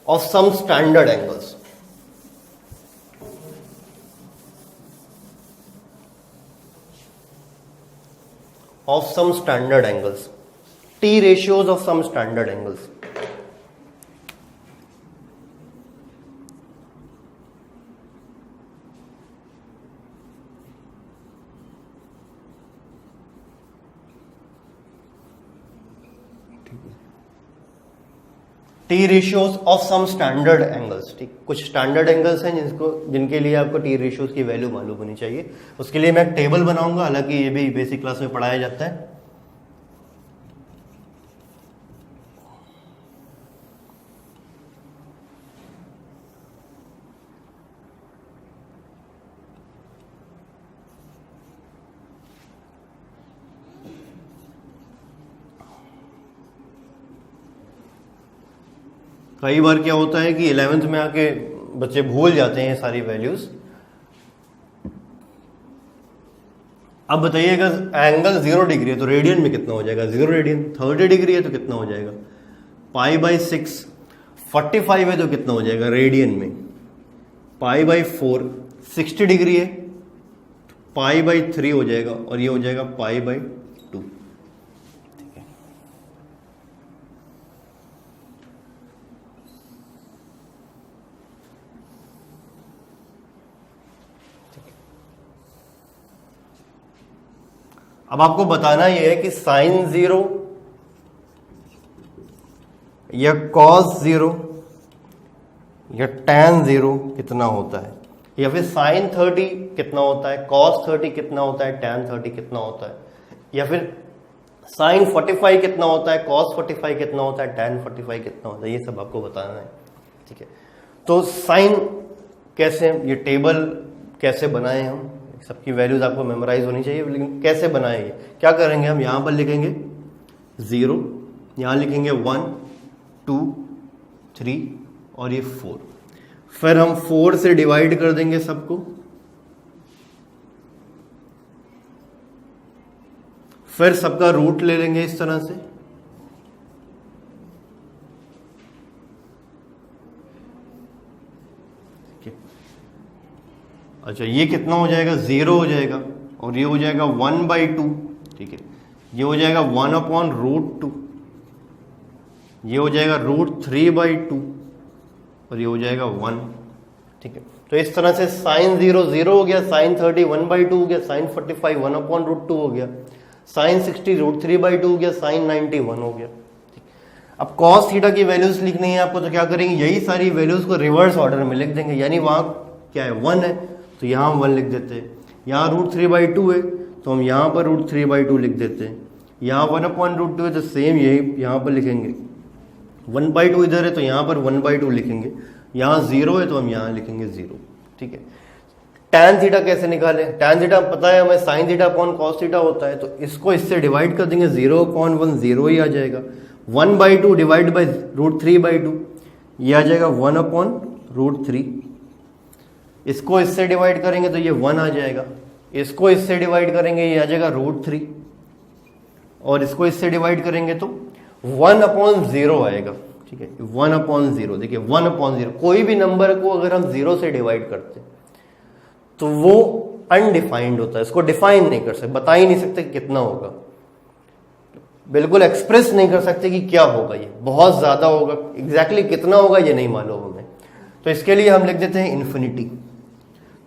of some standard angles. Of some standard angles, T ratios of some standard angles. T ratios of some standard angles, ठीक। कुछ स्टैंडर्ड एंगल्स हैं जिनके लिए आपको टी रेशियोज की वैल्यू मालूम होनी चाहिए। उसके लिए मैं एक टेबल बनाऊंगा, हालांकि ये भी बेसिक क्लास में पढ़ाया जाता है। कई बार क्या होता है कि 11th में आके बच्चे भूल जाते हैं ये सारी वैल्यूज। अब बताइए अगर एंगल 0 डिग्री है तो रेडियन में कितना हो जाएगा? 0 रेडियन। 30 डिग्री है तो कितना हो जाएगा? π/6। 45 है तो कितना हो जाएगा रेडियन में? π/4। 60 डिग्री है π/3 हो जाएगा और ये हो जाएगा π/2। अब आपको बताना यह है कि साइन 0 या कॉस 0 या टैन 0 कितना होता है, या फिर साइन 30 कितना होता है, कॉस 30 कितना होता है, टैन 30 कितना होता है, या फिर साइन 45 कितना होता है, कॉस 45 कितना होता है, टैन 45 कितना होता है, ये सब आपको बताना है, ठीक है। तो साइन कैसे, ये टेबल कैसे बनाए हम, सबकी वैल्यूज आपको मेमोराइज होनी चाहिए, लेकिन कैसे बनाएंगे, क्या करेंगे हम? यहां पर लिखेंगे 0, यहां लिखेंगे 1 2 3 और ये 4। फिर हम 4 से डिवाइड कर देंगे सबको, फिर सबका रूट ले लेंगे इस तरह से, अच्छा ये कितना हो जाएगा? 0 हो जाएगा और ये हो जाएगा 1/2, ठीक है। ये हो जाएगा 1/√2, ये हो जाएगा √3/2 और ये हो जाएगा 1, ठीक है। तो इस तरह से साइन 0 0 हो गया, साइन 30 1/2 हो गया, साइन 45 1/√2 हो गया, साइन 60 √3/2 हो गया, साइन 90 1 हो गया। अब कॉस थीटा की वैल्यूज लिखनी है आपको, तो क्या करेंगे? यही सारी वैल्यूज को रिवर्स ऑर्डर में लिख देंगे, यानी वहां क्या है 1 है तो यहां हम 1 लिख देते हैं, यहां √3/2 है तो हम यहां पर √3/2 लिख देते हैं, यहां 1/√2 है तो सेम यही यहां पर लिखेंगे, 1/2 इधर है तो यहां पर 1/2 लिखेंगे, यहां 0 है तो हम यहां लिखेंगे 0, ठीक है। टैन थीटा कैसे निकालें? टैन थीटा पता है हमें sign theta upon cos theta होता है, तो इसको इससे डिवाइड कर देंगे, 0/1 0 ही आ जाएगा, 1/2 डिवाइड बाई √3/2 ये आ जाएगा 1/√3, इसको इससे डिवाइड करेंगे तो ये 1 आ जाएगा, इसको इससे डिवाइड करेंगे ये आ जाएगा √3 और इसको इससे डिवाइड करेंगे तो 1/0 आएगा, ठीक है। 1/0, देखिए 1/0, कोई भी नंबर को अगर हम 0 से डिवाइड करते तो वो अनडिफाइंड होता है, इसको डिफाइन नहीं कर सकते, बता ही नहीं सकते कितना होगा, बिल्कुल एक्सप्रेस नहीं कर सकते कि क्या होगा, ये बहुत ज्यादा होगा, एग्जैक्टली कितना होगा ये नहीं मालूम हमें, तो इसके लिए हम लिख देते हैं इन्फिनिटी।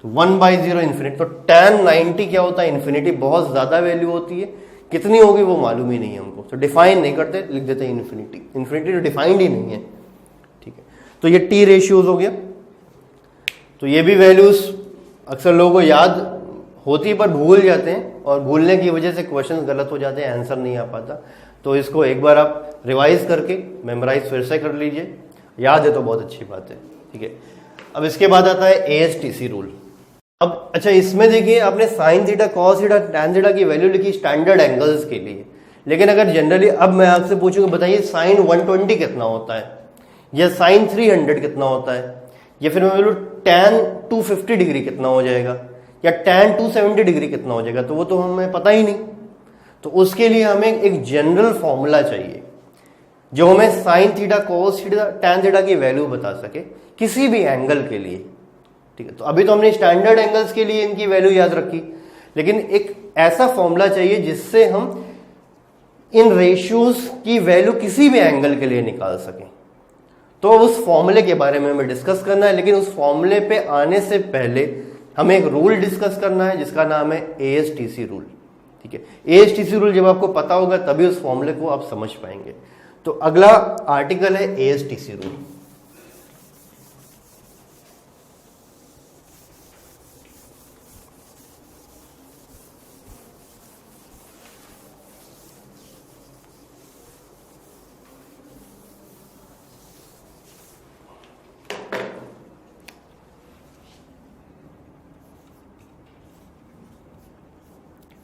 तो 1/0 इन्फिनिटी, तो tan 90 क्या होता है? इन्फिनिटी, बहुत ज्यादा वैल्यू होती है, कितनी होगी वो मालूम ही नहीं है हमको, तो डिफाइन नहीं करते, लिख देते हैं इन्फिनिटी। इन्फिनिटी तो डिफाइंड ही नहीं है, ठीक है। तो ये टी रेशियोज हो गया। तो ये भी वैल्यूज अक्सर लोगों को याद होती पर भूल जाते हैं, और भूलने की वजह से क्वेश्चन गलत हो जाते हैं, आंसर नहीं आ पाता। तो इसको एक बार आप रिवाइज करके मेमोराइज फिर से कर लीजिए, याद है तो बहुत अच्छी बात है, ठीक है। अब इसके बाद आता है ASTC रूल। अब अच्छा, इसमें देखिए आपने sign theta, cos theta, tan theta की वैल्यू लिखी स्टैंडर्ड एंगल्स के लिए, लेकिन अगर जनरली अब मैं आपसे पूछूंगा बताइए साइन 120 कितना होता है, या साइन 300 कितना होता है, या फिर मैं बोलूँ टैन 250 डिग्री कितना हो जाएगा, या टैन 270 डिग्री कितना हो जाएगा, तो वो तो हमें पता ही नहीं। तो उसके लिए हमें एक जनरल फॉर्मूला चाहिए जो हमें sign theta, cos theta, tan theta की वैल्यू बता सके किसी भी एंगल के लिए। ठीक है, तो अभी तो हमने स्टैंडर्ड एंगल्स के लिए इनकी वैल्यू याद रखी, लेकिन एक ऐसा फॉर्मूला चाहिए जिससे हम इन रेशियोज की वैल्यू किसी भी एंगल के लिए निकाल सकें। तो उस फॉर्मूले के बारे में हमें डिस्कस करना है, लेकिन उस फॉर्मूले पे आने से पहले हमें एक रूल डिस्कस करना है जिसका नाम है ASTC रूल। ठीक है, ASTC रूल जब आपको पता होगा तभी उस फॉर्मूले को आप समझ पाएंगे। तो अगला आर्टिकल है ASTC रूल।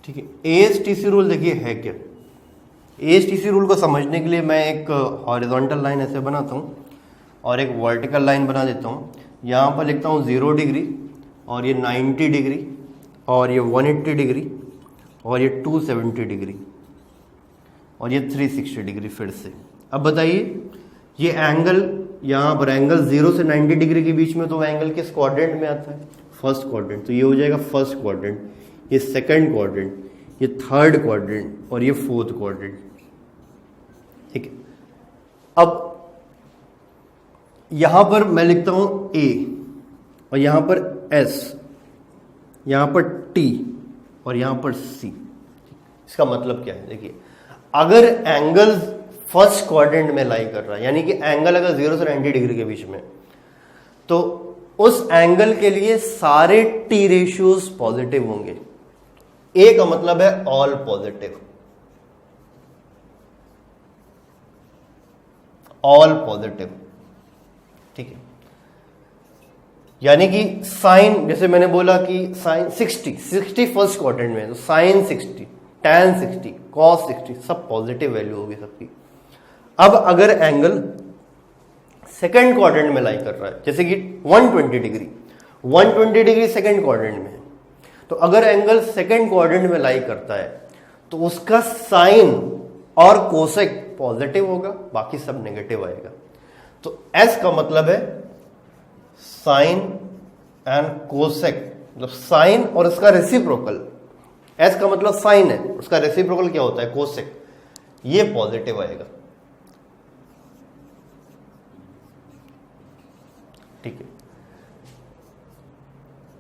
ठीक है, ASTC रूल देखिए है क्या। ASTC रूल को समझने के लिए मैं एक हॉरिजॉन्टल लाइन ऐसे बनाता हूँ और एक वर्टिकल लाइन बना देता हूँ। यहाँ पर लिखता हूँ 0 डिग्री, और ये 90 डिग्री, और ये 180 डिग्री, और ये 270 डिग्री, और ये 360 डिग्री फिर से। अब बताइए ये एंगल, यहाँ पर एंगल 0 से 90 डिग्री के बीच में, तो एंगल किस क्वाड्रेंट में आता है? First quadrant. तो ये हो जाएगा फर्स्ट क्वाड्रेंट, ये सेकंड क्वाड्रेंट, ये थर्ड क्वाड्रेंट, और ये फोर्थ क्वाड्रेंट। ठीक है, अब यहां पर मैं लिखता हूं A, और यहां पर S, यहां पर T, और यहां पर C। इसका मतलब क्या है? देखिए, अगर एंगल फर्स्ट क्वाड्रेंट में लाई कर रहा है, यानी कि एंगल अगर 0 से 90 डिग्री के बीच में, तो उस एंगल के लिए सारे T रेशियोज पॉजिटिव होंगे। A का मतलब है ऑल पॉजिटिव, ऑल पॉजिटिव। ठीक है, यानी कि साइन, जैसे मैंने बोला कि साइन 60 फर्स्ट क्वाड्रेंट में, तो साइन 60, टैन 60, कॉस 60 सब पॉजिटिव वैल्यू होगी सबकी। अब अगर एंगल सेकंड क्वाड्रेंट में लाई कर रहा है, जैसे कि 120 डिग्री सेकंड क्वाड्रेंट में है, तो अगर एंगल सेकंड क्वाड्रेंट में लाई करता है तो उसका साइन और कोसेक पॉजिटिव होगा, बाकी सब नेगेटिव आएगा। तो S का मतलब है साइन एंड कोसेक, मतलब साइन और इसका रेसिप्रोकल। S का मतलब साइन है, उसका रेसिप्रोकल क्या होता है? कोसेक। ये पॉजिटिव आएगा। ठीक है,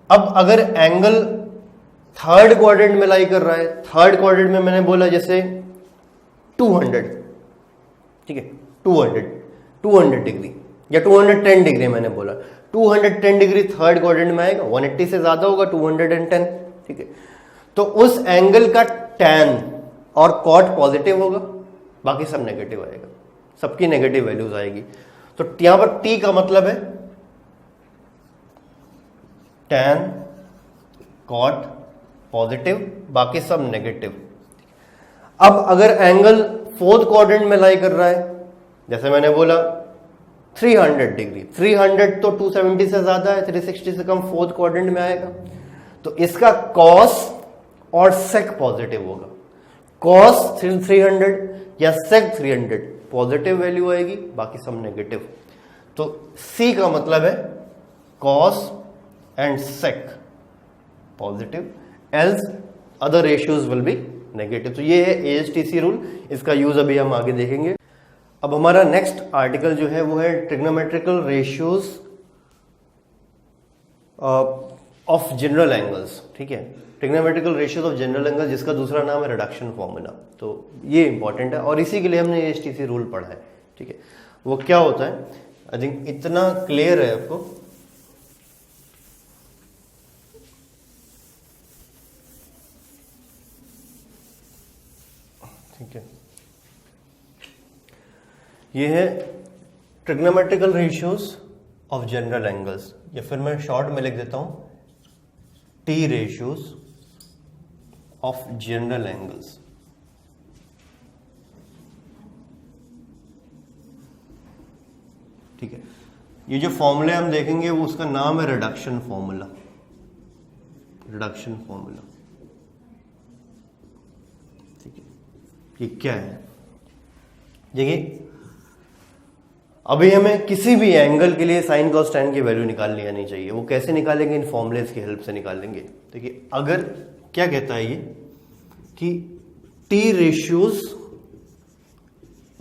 अब अगर एंगल थर्ड क्वाड्रेंट में लाई कर रहा है, थर्ड क्वाड्रेंट में मैंने बोला जैसे 200, ठीक है, 200 डिग्री या 210 डिग्री मैंने बोला, 210 डिग्री थर्ड क्वाड्रेंट में आएगा, 180 से ज्यादा होगा 210। ठीक है, तो उस एंगल का टैन और कॉट पॉजिटिव होगा, बाकी सब नेगेटिव आएगा, सबकी नेगेटिव वैल्यूज आएगी। तो यहां पर T का मतलब है टैन, कॉट पॉजिटिव, बाकी सब नेगेटिव। अब अगर एंगल फोर्थ क्वाड्रेंट में लाई कर रहा है, जैसे मैंने बोला 300 डिग्री, 300 तो 270 से ज्यादा है, 360 से कम, फोर्थ क्वाड्रेंट में आएगा, तो इसका कॉस और सेक पॉजिटिव होगा। कॉस 300 या सेक 300 पॉजिटिव वैल्यू आएगी, बाकी सब नेगेटिव। तो C का मतलब है cos and sec positive, else other ratios will be negative. तो ये है ASTC रूल, इसका यूज अभी हम आगे देखेंगे। अब हमारा नेक्स्ट आर्टिकल जो है वो है trigonometrical ratios of general angles. ठीक है, trigonometrical ratios of general angles, जिसका दूसरा नाम है रिडक्शन फॉर्मूला। तो ये इंपॉर्टेंट है और इसी के लिए हमने ASTC रूल पढ़ा है। ठीक है, वो क्या होता है, आई थिंक इतना क्लियर है आपको। ठीक है, ये है trigonometrical ratios of general angles, या फिर मैं शॉर्ट में लिख देता हूं T ratios of general angles. ठीक है, ये जो फॉर्मूले हम देखेंगे वो उसका नाम है रिडक्शन फॉर्मूला। रिडक्शन फॉर्मूला, ठीक है, ये क्या है? देखिए, अभी हमें किसी भी एंगल के लिए साइन कॉस टैन की वैल्यू निकालनी आनी चाहिए। वो कैसे निकालेंगे? इन फॉर्मूलेस की हेल्प से निकालेंगे। देखिए, अगर क्या कहता है ये कि T ratios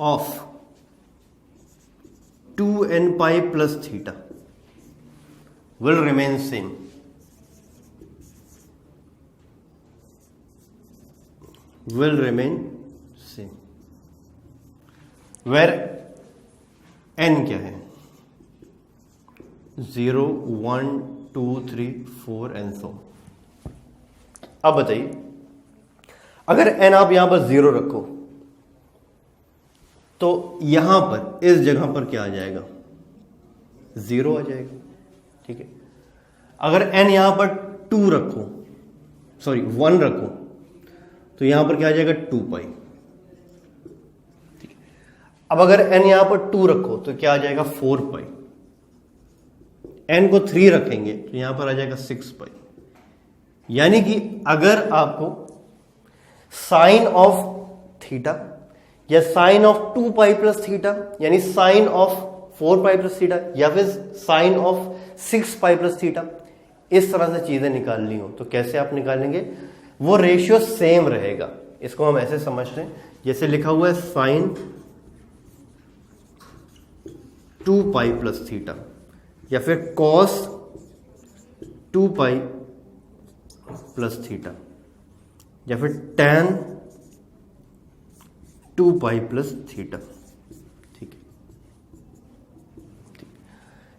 of 2n pi plus theta will remain same, will remain same, where n क्या है? 0, 1, 2, 3, 4 एंड सो। अब बताइए, अगर n आप यहां पर 0 रखो तो यहां पर इस जगह पर क्या आ जाएगा? 0 आ जाएगा। ठीक है, अगर n यहां पर 2 रखो, सॉरी 1 रखो, तो यहां पर क्या आ जाएगा? 2 पाई। ठीक है, अब अगर n यहां पर 2 रखो तो क्या आ जाएगा? 4 पाई। n को 3 रखेंगे तो यहां पर आ जाएगा 6 पाई। यानी कि अगर आपको साइन ऑफ थीटा या sine of 2 pi plus theta, यानी sine of 4 pi plus theta, या फिर sine of 6 pi plus theta, इस तरह से चीजें निकालनी हो तो कैसे आप निकालेंगे? वो रेशियो सेम रहेगा। इसको हम ऐसे समझते हैं, जैसे लिखा हुआ है साइन 2 पाई प्लस थीटा, या फिर कॉस 2 पाई प्लस थीटा, या फिर tan 2 पाई प्लस थीटा। ठीक है,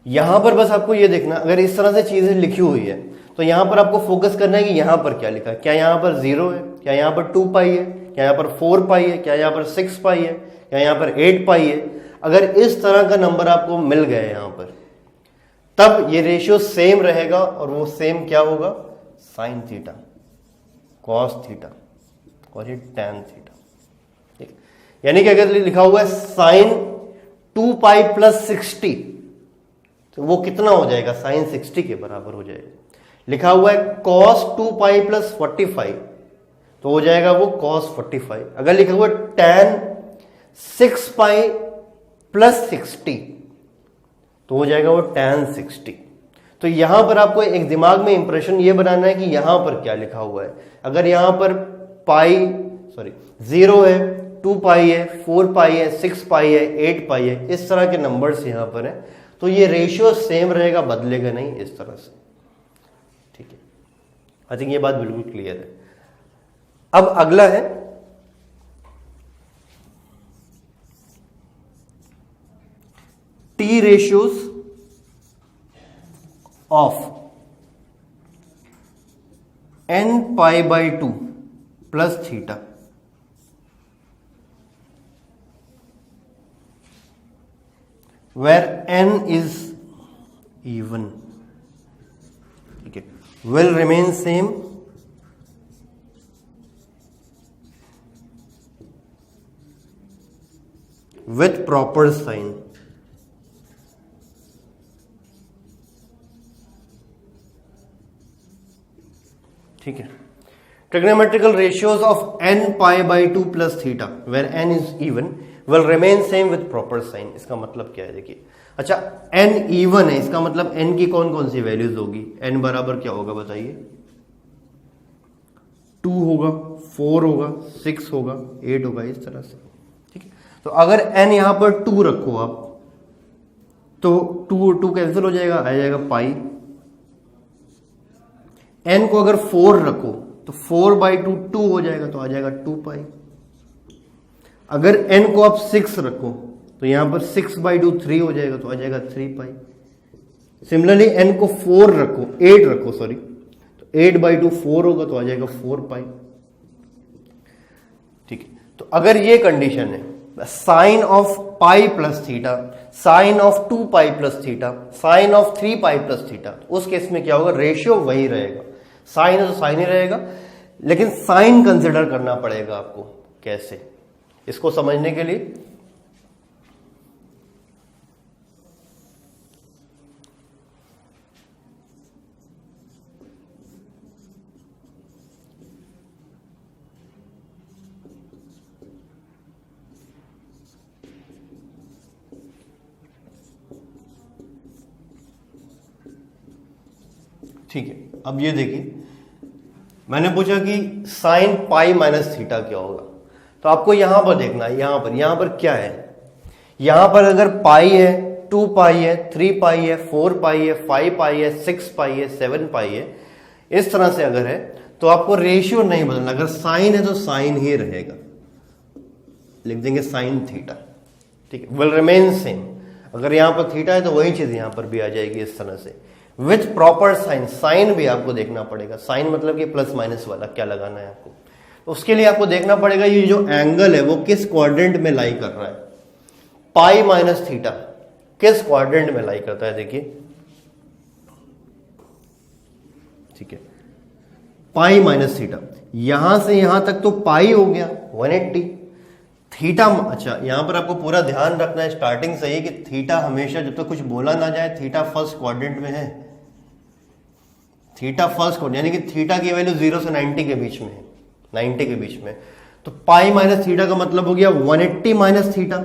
यहां पर बस आपको ये देखना, अगर इस तरह से चीजें लिखी हुई है तो यहां पर आपको फोकस करना है कि यहां पर क्या लिखा है। क्या यहां पर 0 है? क्या यहां पर 2 पाई है? क्या यहां पर 4 पाई है? क्या यहां पर 6 पाई है? क्या यहां पर 8 पाई है? अगर इस तरह का नंबर आपको मिल गए यहां पर, तब ये रेशियो सेम रहेगा, और वो सेम क्या होगा? साइन थीटा, कॉस थीटा और ये टैन थीटा। ठीक, यानी कि अगर लिखा हुआ है साइन 2 पाई प्लस 60, तो वो कितना हो जाएगा? साइन 60 के बराबर हो जाएगा। लिखा हुआ है कॉस 2 पाई प्लस 45, तो हो जाएगा वो कॉस 45। अगर लिखा हुआ है टैन 6 पाई प्लस 60, तो हो जाएगा वो टैन 60। तो यहां पर आपको एक दिमाग में इंप्रेशन ये बनाना है कि यहां पर क्या लिखा हुआ है। अगर यहां पर सॉरी 0 है, 2 पाई है, 4 पाई है, 6 पाई है, 8 पाई है, इस तरह के नंबर्स यहां पर है, तो ये रेशियो सेम रहेगा, बदलेगा नहीं इस तरह से। ठीक है, आई थिंक ये बात बिल्कुल क्लियर है। अब अगला है T ratios of n pi by 2 plus theta where n is even, ठीक है, will remain same with proper sign। ठीक है, trigonometrical ratios of n pi by 2 plus theta where n is even will remain same with proper sign. इसका मतलब क्या है? देखिए, अच्छा n इवन है, इसका मतलब n की कौन कौन सी वैल्यूज होगी? n बराबर क्या होगा बताइए? 2 होगा, 4 होगा, 6 होगा, 8 होगा, इस तरह से। ठीक है, तो अगर n यहां पर 2 रखो आप, तो 2 कैंसिल हो जाएगा, आ जाएगा पाई। n को अगर 4 रखो तो 4 बाई 2 2 हो जाएगा, तो आ जाएगा 2 पाई। अगर n को आप 6 रखो तो यहां पर 6 बाई 2 3 हो जाएगा, तो आ जाएगा 3 पाई। सिमिलरली n को 4 रखो, 8 रखो सॉरी, तो 8 बाई 2 4 होगा, तो आ जाएगा 4 पाई। ठीक है, तो अगर ये कंडीशन है sine of pi plus theta, sine of 2 pi plus theta, sine of 3 pi plus theta, उस केस में क्या होगा, रेशियो वही रहेगा, साइन है तो साइन ही रहेगा, लेकिन साइन कंसिडर करना पड़ेगा आपको। कैसे, इसको समझने के लिए ठीक है। अब ये देखिए, मैंने पूछा कि साइन पाई माइनस थीटा क्या होगा, तो आपको यहां पर देखना है, यहां पर क्या है, यहां पर अगर पाई है, 2 पाई है, 3 पाई है, 4 पाई है, 5 पाई है, 6 पाई है, 7 पाई है, इस तरह से अगर है तो आपको रेशियो नहीं बदलना। अगर साइन है तो साइन ही रहेगा, लिख देंगे साइन थीटा, ठीक है, विल रिमेन सेम। अगर यहां पर थीटा है तो वही चीज यहां पर भी आ जाएगी इस तरह से, विथ प्रॉपर साइन। साइन भी आपको देखना पड़ेगा, साइन मतलब कि प्लस माइनस वाला क्या लगाना है आपको, तो उसके लिए आपको देखना पड़ेगा ये जो एंगल है वो किस क्वाड्रेंट में लाई कर रहा है। पाई माइनस थीटा किस क्वाड्रेंट में लाई करता है, देखिए, ठीक है, पाई माइनस थीटा, यहां से यहां तक तो पाई हो गया 180 थीटा। अच्छा, यहां पर आपको पूरा ध्यान रखना है स्टार्टिंग से ही कि थीटा हमेशा, जब तक कुछ बोला ना जाए, थीटा फर्स्ट क्वाड्रेंट में है, थीटा फर्स्ट क्वाड्रेंट, यानी कि थीटा की वैल्यू 0 से 90 के बीच में है, 90 के बीच में। तो पाई माइनस थीटा का मतलब हो गया 180 माइनस थीटा,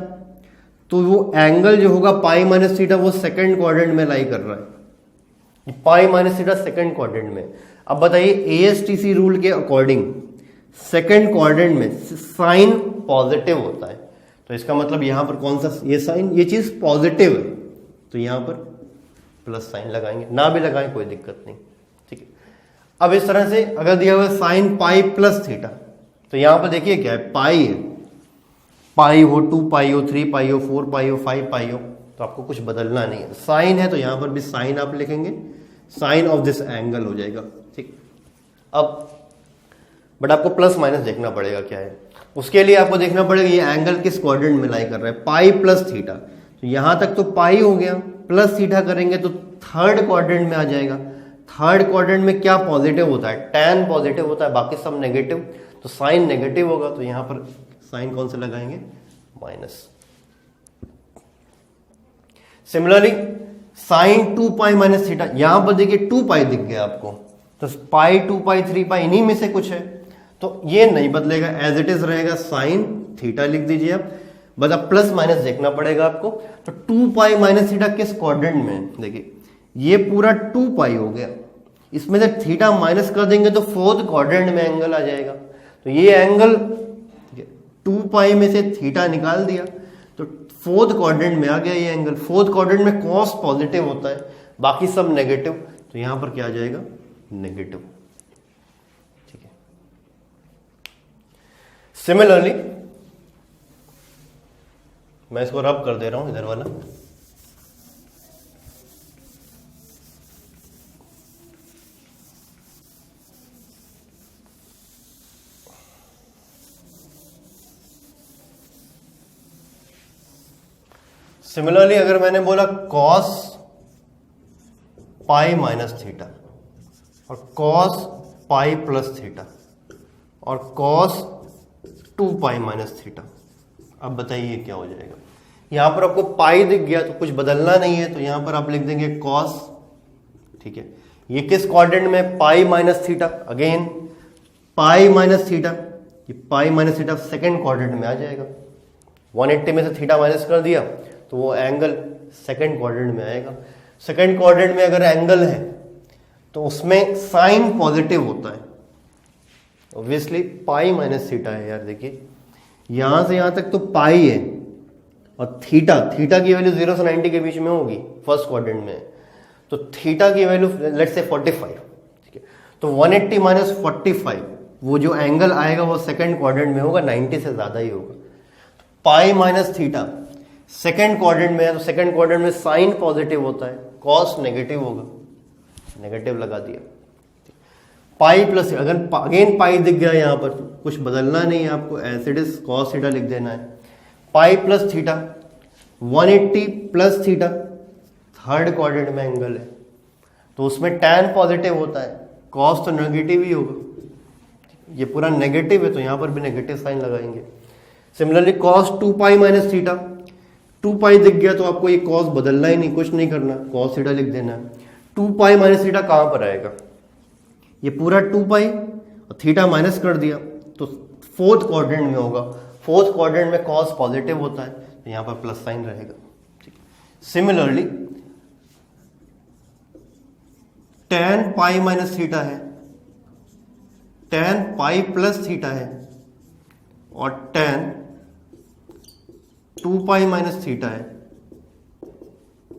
तो वो एंगल जो होगा पाई माइनस थीटा वो सेकंड क्वाड्रेंट में लाई कर रहा है, पाई माइनस थीटा सेकंड क्वाड्रेंट में। अब बताइए एएसटीसी रूल के अकॉर्डिंग सेकंड क्वाड्रेंट में साइन पॉजिटिव होता है, तो इसका मतलब यहां पर कौन सा, ये साइन, ये चीज पॉजिटिव है, तो यहां पर प्लस साइन लगाएंगे, ना भी लगाएं कोई दिक्कत नहीं, ठीक है। अब इस तरह से अगर दिया हुआ साइन पाई प्लस थीटा, तो यहां पर देखिए क्या है, पाई है, पाई हो, 2 पाई हो, 3 पाई हो, 4 पाई हो, 5 पाई हो, तो आपको कुछ बदलना नहीं है। साइन है तो यहां पर भी साइन आप लिखेंगे, साइन ऑफ दिस एंगल हो जाएगा, ठीक। अब बट आपको प्लस माइनस देखना पड़ेगा क्या है, उसके लिए आपको देखना पड़ेगा ये एंगल किस क्वाड्रेंट में लाई कर रहा है, पाई प्लस थीटा, तो यहां तक तो पाई हो गया, प्लस थीटा करेंगे तो थर्ड क्वाड्रेंट में आ जाएगा। थर्ड क्वाड्रेंट में क्या पॉजिटिव होता है, टैन पॉजिटिव होता है, बाकी सब नेगेटिव, तो साइन नेगेटिव होगा, तो यहां पर साइन कौन से लगाएंगे, माइनस। सिमिलरली साइन 2 पाई माइनस थीटा, यहां पर देखिए 2 पाई दिख गया आपको, तो पाई, 2 पाई, 3 पाई, इन्हीं में से कुछ है, तो ये नहीं बदलेगा, एज इट इज रहेगा, साइन थीटा लिख दीजिए आप, बस अब प्लस माइनस देखना पड़ेगा आपको। तो 2 पाई माइनस थीटा किस क्वाड्रेंट में है, देखिए ये पूरा 2 पाई हो गया, इसमें से थीटा माइनस कर देंगे तो फोर्थ क्वाड्रेंट में एंगल आ जाएगा, तो ये एंगल 2 पाई में से थीटा निकाल दिया तो फोर्थ क्वाड्रेंट में आ गया ये एंगल। फोर्थ क्वाड्रेंट में कॉस पॉजिटिव होता है, बाकी सब नेगेटिव, तो यहां पर क्या आ जाएगा, नेगेटिव, ठीक है। सिमिलरली मैं इसको रब कर दे रहा हूं इधर वाला, सिमिलरली अगर मैंने बोला कॉस पाई माइनस थीटा और कॉस पाई प्लस थीटा और कॉस 2 पाई माइनस थीटा, अब बताइए क्या हो जाएगा। यहां पर आपको पाई दिख गया तो कुछ बदलना नहीं है, तो यहां पर आप लिख देंगे कॉस, ठीक है। ये किस क्वाड्रेंट में, pi minus theta, again pi minus theta, ये pi minus theta second quadrant में आ जाएगा। 180 में से थीटा माइनस कर दिया तो वो एंगल सेकेंड क्वाड्रेंट में आएगा। सेकेंड क्वाड्रेंट में अगर एंगल है तो उसमें साइन पॉजिटिव होता है, ऑब्वियसली पाई माइनस थीटा है यार, देखिए यहां से यहां तक तो पाई है और थीटा की वैल्यू 0 से 90 के बीच में होगी फर्स्ट क्वाड्रेंट में, तो थीटा की वैल्यू लेट्स से 45, ठीक है। तो 180 माइनस 45, वो जो एंगल आएगा वो सेकेंड क्वाड्रेंट में होगा, 90 से ज्यादा ही होगा। पाई माइनस थीटा सेकेंड क्वाड्रेंट में है, तो सेकेंड क्वाड्रेंट में साइन पॉजिटिव होता है, कॉस नेगेटिव होगा, नेगेटिव लगा दिया। पाई प्लस, अगर अगेन पाई दिख गया यहां पर तो कुछ बदलना नहीं है आपको, as it is cos theta लिख देना है। Pi plus theta 180 plus theta, third quadrant में एंगल है तो उसमें टैन पॉजिटिव होता है, कॉस तो नेगेटिव ही होगा, ये पूरा नेगेटिव है तो यहां पर भी नेगेटिव साइन लगाएंगे। सिमिलरली कॉस 2 पाई माइनस थीटा, 2 पाई दिख गया तो आपको ये कॉस बदलना ही नहीं, कुछ नहीं करना, कॉस थीटा लिख देना है। 2 पाई माइनस थीटा कहां पर आएगा, ये पूरा 2 पाई और थीटा माइनस कर दिया तो फोर्थ क्वाड्रेंट में होगा, फोर्थ क्वाड्रेंट में कॉस पॉजिटिव होता है तो यहां पर प्लस साइन रहेगा। सिमिलरली tan पाई माइनस थीटा है, tan पाई प्लस थीटा है और tan 2 पाई माइनस थीटा है।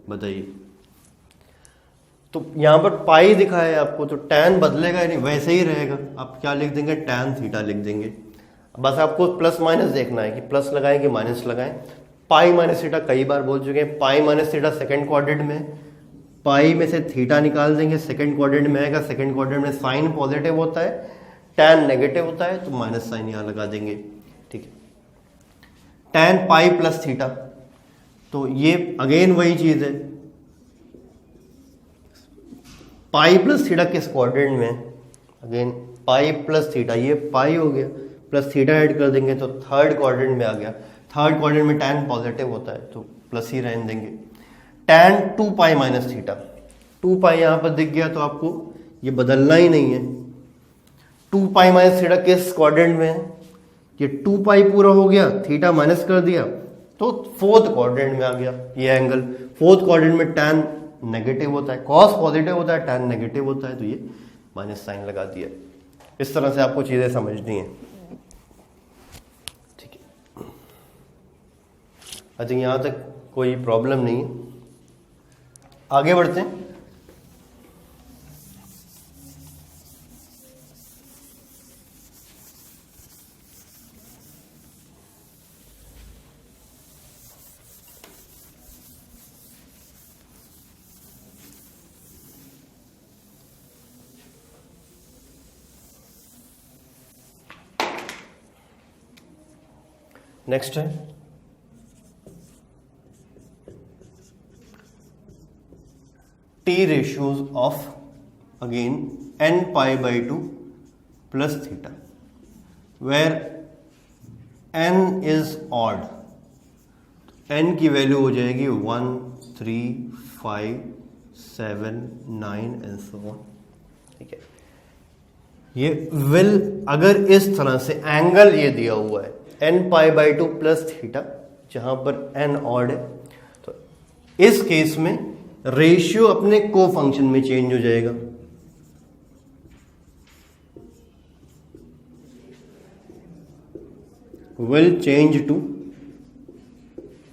बताइए, तो यहां पर पाई दिखा है आपको तो tan बदलेगा ही नहीं, वैसे ही रहेगा। आप क्या लिख देंगे, tan थीटा लिख देंगे। बस आपको प्लस माइनस देखना है कि प्लस लगाएं कि माइनस लगाएं। पाई माइनस थीटा कई बार बोल चुके हैं, पाई माइनस थीटा सेकेंड क्वाड्रेंट में, पाई में से थीटा निकाल देंगे, सेकेंड क्वाड्रेंट में आएगा, सेकेंड क्वाड्रेंट में साइन पॉजिटिव होता है, टैन नेगेटिव होता है तो माइनस साइन यहां लगा देंगे। ठीक है, टैन पाई प्लस थीटा, तो ये अगेन वही चीज है, पाई प्लस थीटा किस क्वाड्रेंट में, अगेन पाई प्लस थीटा, ये पाई हो गया, प्लस थीटा ऐड कर देंगे तो थर्ड क्वाड्रेंट में आ गया, थर्ड क्वाड्रेंट में टैन पॉजिटिव होता है तो प्लस ही रहने देंगे। टैन 2 पाई माइनस थीटा, 2 पाई यहां पर दिख गया तो आपको ये बदलना ही नहीं है। 2 पाई माइनस थीटा किस क्वाड्रेंट में है, ये 2 पाई पूरा हो गया, थीटा माइनस कर दिया तो फोर्थ क्वाड्रेंट में आ गया ये एंगल। फोर्थ क्वाड्रेंट में टैन नेगेटिव होता है, कॉस पॉजिटिव होता है, टैन नेगेटिव होता है तो ये माइनस साइन लगा दिया। इस तरह से आपको चीजें समझनी है। ठीक है, आई थिंक यहां तक कोई प्रॉब्लम नहीं है, आगे बढ़ते हैं। नेक्स्ट है T ratios of again n pi by 2 plus theta, where n is odd, n की वैल्यू हो जाएगी 1, 3, 5, 7, 9 एंड सो ऑन। ठीक है, ये विल अगर इस तरह से एंगल ये दिया हुआ है n pi by 2 plus theta, जहां पर n ऑड है, तो इस केस में रेशियो अपने को फंक्शन में चेंज हो जाएगा। विल चेंज टू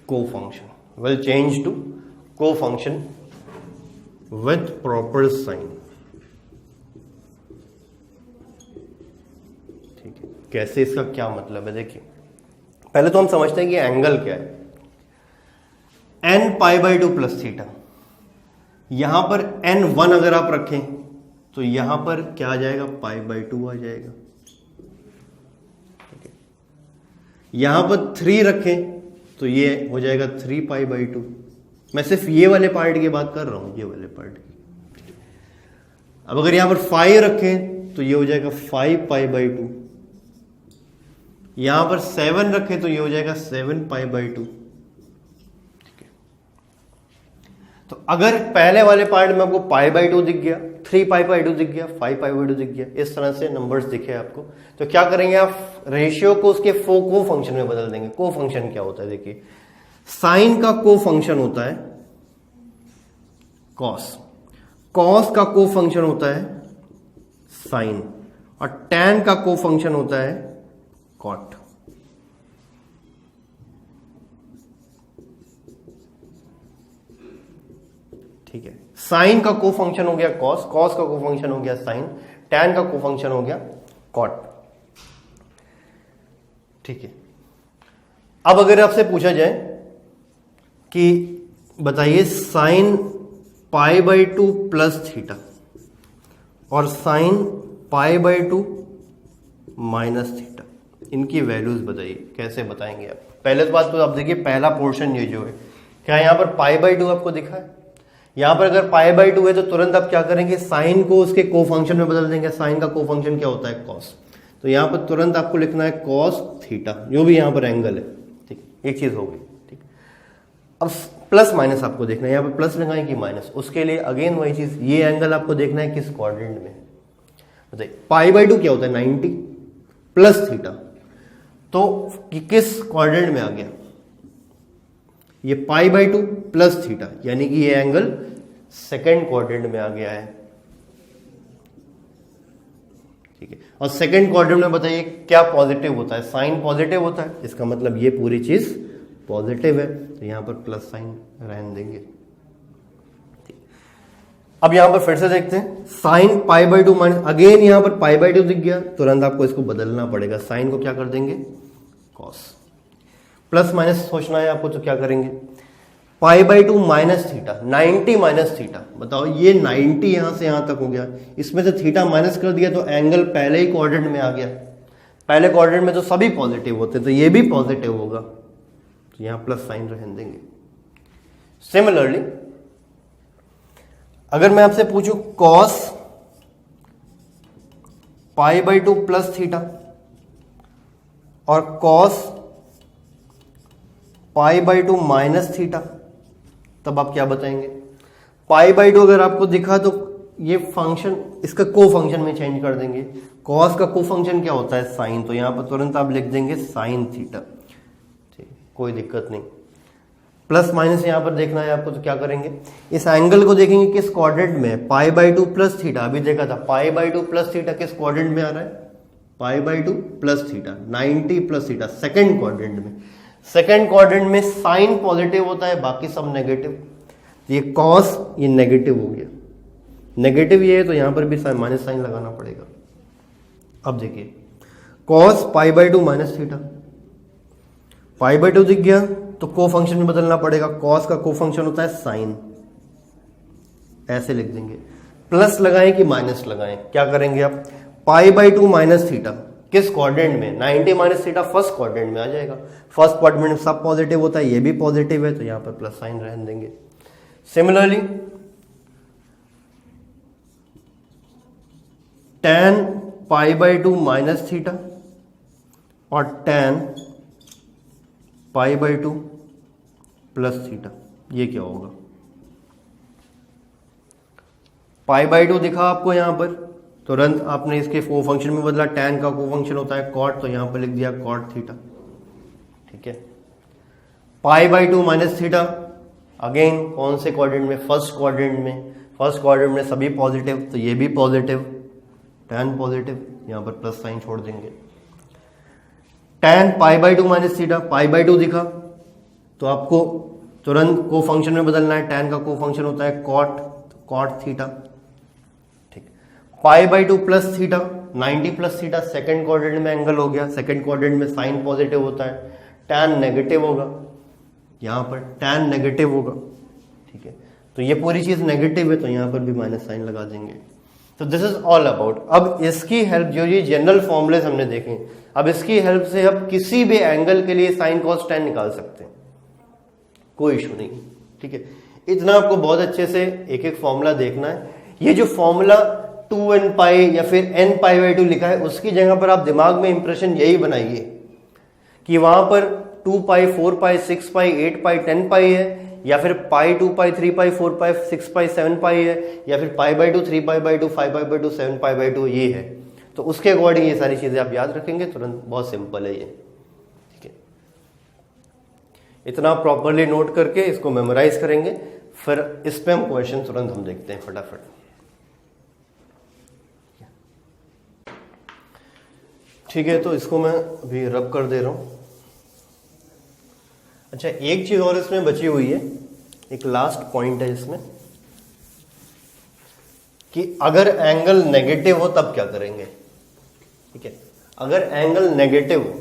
को फंक्शन, विल चेंज टू को फंक्शन विथ प्रॉपर साइन। ठीक है, कैसे, इसका क्या मतलब है, देखिए पहले तो हम समझते हैं कि एंगल क्या है। n pi by 2 plus theta, यहां पर n1 अगर आप रखें तो यहां पर क्या आ जाएगा, पाई बाई 2 आ जाएगा। यहां पर 3 रखें तो ये हो जाएगा 3 पाई बाई 2। मैं सिर्फ ये वाले पार्ट की बात कर रहा हूं, ये वाले पार्ट की। अब अगर यहां पर 5 रखें तो ये हो जाएगा 5 पाई बाई 2। यहां पर 7 रखें तो ये हो जाएगा 7 पाई बाई 2। ठीक है, तो अगर पहले वाले पार्ट में आपको पाई बाई 2 दिख गया, 3 पाई बाई 2 दिख गया, 5 पाई बाई 2 दिख गया, इस तरह से नंबर्स दिखे आपको, तो क्या करेंगे आप, रेशियो को उसके को फंक्शन में बदल देंगे। को फंक्शन क्या होता है, देखिए साइन का को फंक्शन होता है कॉस, कॉस का को फंक्शन होता है साइन, और टैन का को फंक्शन होता है कॉट। ठीक है, साइन का को फंक्शन हो गया कॉस, कॉस का को फंक्शन हो गया साइन, टैन का को फंक्शन हो गया कॉट। ठीक है, अब अगर आपसे पूछा जाए कि बताइए sine pi by 2 plus theta और sine pi by 2 minus theta, इनकी वैल्यूज बताइए, कैसे बताएंगे आप। पहले तो बात तो आप देखिए, पहला पोर्शन ये जो है क्या यहाँ पर पाई बाई 2 आपको दिखा है? यहाँ पर अगर पाई बाई 2 है तो तुरंत आप क्या करेंगे, साइन को उसके को फंक्शन में बदल देंगे। साइन का को फंक्शन क्या होता है? कॉस। तो यहाँ पर तुरंत आपको लिखना है कॉस थीटा, जो भी यहाँ पर एंगल है। ठीक, एक चीज हो गई। ठीक, अब प्लस माइनस आपको देखना है, यहाँ पर प्लस लगाएं कि माइनस, उसके लिए अगेन वही चीज, ये एंगल आपको देखना है किस क्वाड्रेंट में। बताइए पाई बाई 2 क्या होता है? 90 प्लस थीटा, तो किस क्वाड्रेंट में आ गया? ये पाई बाई 2 प्लस थीटा, यानी कि ये एंगल सेकेंड क्वाड्रेंट में आ गया है। ठीक है, और सेकेंड क्वाड्रेंट में बताइए क्या पॉजिटिव होता है? साइन पॉजिटिव होता है, इसका मतलब ये पूरी चीज पॉजिटिव है, तो यहां पर प्लस साइन रहने देंगे। अब यहां पर फिर से देखते हैं, sign pi by 2 minus, again यहां पर पाई बाई 2 दिख गया, तुरंत आपको इसको बदलना पड़ेगा, साइन को क्या कर देंगे? कॉस। प्लस माइनस सोचना है आपको, तो क्या करेंगे? पाई by 2 minus theta, 90 minus theta. बताओ ये 90 यहां से यहां तक हो गया, इसमें से थीटा माइनस कर दिया तो एंगल पहले ही क्वाड्रेंट में आ गया। पहले क्वाड्रेंट में तो सभी पॉजिटिव होते हैं, तो ये भी पॉजिटिव होगा, तो यहां प्लस साइन रहने देंगे। सिमिलरली अगर मैं आपसे पूछूं cos pi by 2 plus theta और cos pi by 2 minus theta, तब आप क्या बताएंगे? पाई बाई 2 अगर आपको दिखा तो ये फंक्शन इसका को फंक्शन में चेंज कर देंगे। कॉस का को फंक्शन क्या होता है? साइन, तो यहां पर तुरंत आप लिख देंगे साइन थीटा। ठीक, कोई दिक्कत नहीं। प्लस माइनस यहां पर देखना है आपको, तो क्या करेंगे? इस एंगल को देखेंगे किस क्वाड्रेंट में? पाई बाई 2 प्लस थीटा, अभी देखा था पाई बाई 2 प्लस थीटा किस क्वाड्रेंट में आ रहा है? Pi by 2 plus theta, 90 plus theta, second quadrant में। सेकेंड क्वाड्रेंट में साइन पॉजिटिव होता है, बाकी सब नेगेटिव। ये कॉस ये नेगेटिव हो गया, नेगेटिव ये है तो यहां पर भी माइनस साइन लगाना पड़ेगा। अब देखिए cos pi by 2 minus theta, pi by 2 दिख गया तो को फंक्शन में बदलना पड़ेगा। कॉस का को फंक्शन होता है साइन, ऐसे लिख देंगे। प्लस लगाएं कि माइनस लगाएं, क्या करेंगे आप? पाई बाई 2 माइनस थीटा किस क्वाड्रेंट में? 90 माइनस थीटा फर्स्ट क्वाड्रेंट में आ जाएगा। फर्स्ट क्वाड्रेंट में सब पॉजिटिव होता है, ये भी पॉजिटिव है, तो यहां पर प्लस साइन रहने देंगे। Similarly tan pi by 2 minus theta और tan pi by 2 plus theta, ये क्या होगा? पाई बाई 2 दिखा आपको यहां पर, तुरंत आपने इसके को फंक्शन में बदला, tan का को फंक्शन होता है कॉट, तो यहां पर लिख दिया कॉट थीटा। ठीक है, pi by 2 minus theta, again कौन से क्वाड्रेंट में? फर्स्ट क्वाड्रेंट में। फर्स्ट क्वाड्रेंट में सभी पॉजिटिव, तो ये भी पॉजिटिव, tan पॉजिटिव, यहां पर प्लस साइन छोड़ देंगे। tan pi by 2 minus theta, pi by 2 दिखा तो आपको तुरंत को फंक्शन में बदलना है, tan का को फंक्शन होता है कॉट, कॉट थीटा। ठीक, pi by 2 plus theta, 90 plus theta, second quadrant में एंगल हो गया, सेकेंड क्वाड्रेंट में साइन पॉजिटिव होता है, tan नेगेटिव होगा, यहां पर tan नेगेटिव होगा। ठीक है, तो ये पूरी चीज नेगेटिव है, तो यहां पर भी माइनस साइन लगा देंगे। तो दिस इज ऑल अबाउट। अब इसकी हेल्प, जो ये जनरल फॉर्मूलेस हमने देखे, अब इसकी हेल्प से आप किसी भी एंगल के लिए साइन कॉस tan निकाल सकते हैं, कोई इशू नहीं। ठीक है, इतना आपको बहुत अच्छे से एक एक फॉर्मूला देखना है। ये जो फॉर्मूला 2n पाई या फिर n पाई बाई 2 लिखा है, उसकी जगह पर आप दिमाग में इंप्रेशन यही बनाइए कि वहां पर 2 पाई, 4 पाई, 6 पाई, 8 पाई, 10 पाई है, या फिर पाई 2 पाई, 3 पाई, 4 पाई, 6 पाई, 7 पाई है, या फिर पाई by 2, 3 pi by 2, 5 pi by 2, 7 pi by 2 ये है। तो उसके अकॉर्डिंग ये सारी चीजें आप याद रखेंगे तुरंत, बहुत सिंपल है ये। ठीक है, इतना प्रॉपरली नोट करके इसको मेमोराइज करेंगे, फिर इस पे हम क्वेश्चन तुरंत हम देखते हैं फटाफट। ठीक है, तो इसको मैं अभी रब कर दे रहा हूं। अच्छा, एक चीज और इसमें बची हुई है, एक लास्ट पॉइंट है इसमें कि अगर एंगल नेगेटिव हो तब क्या करेंगे। ठीक है, अगर एंगल नेगेटिव हो,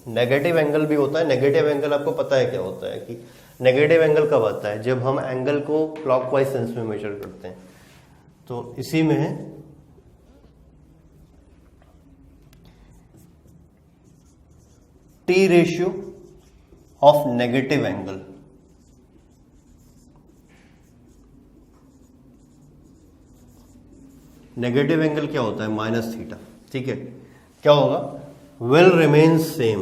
नेगेटिव एंगल भी होता है। नेगेटिव एंगल आपको पता है क्या होता है कि नेगेटिव एंगल कब आता है? जब हम एंगल को क्लॉकवाइज सेंस में मेजर करते हैं। तो इसी में है T ratio of negative angle. Negative angle क्या होता है माइनस थीटा, ठीक है, क्या होगा, will remain same,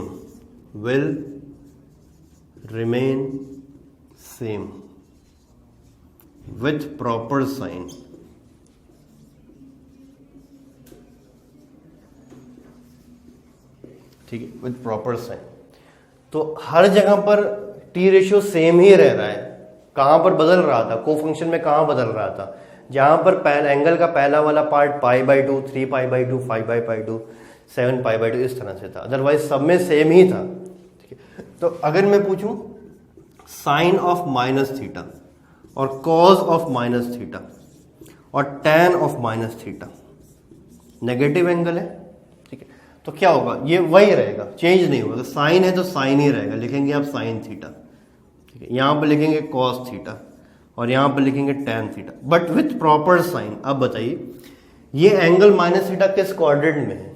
will remain same with proper sign, ठीक है, विथ प्रॉपर साइन। तो हर जगह पर टी रेशियो सेम ही रह रहा है, कहां पर बदल रहा था, को फंक्शन में कहां बदल रहा था, जहां पर एंगल का पहला वाला पार्ट π/2, 3π/2, 5π/2, 7π/2 इस तरह से था, अदरवाइज सब में सेम ही था, ठीक है। तो अगर मैं पूछूं साइन ऑफ माइनस थीटा और कॉज ऑफ माइनस थीटा और tan of minus theta negative angle है, ठीक है, तो क्या होगा, ये वही रहेगा, चेंज नहीं होगा। साइन है तो साइन ही रहेगा, लिखेंगे आप साइन थीटा, ठीक है, यहां पर लिखेंगे कॉस थीटा और यहां पर लिखेंगे tan theta, but with proper sign. अब बताइए ये एंगल माइनस थीटा किस क्वाड्रेंट में है,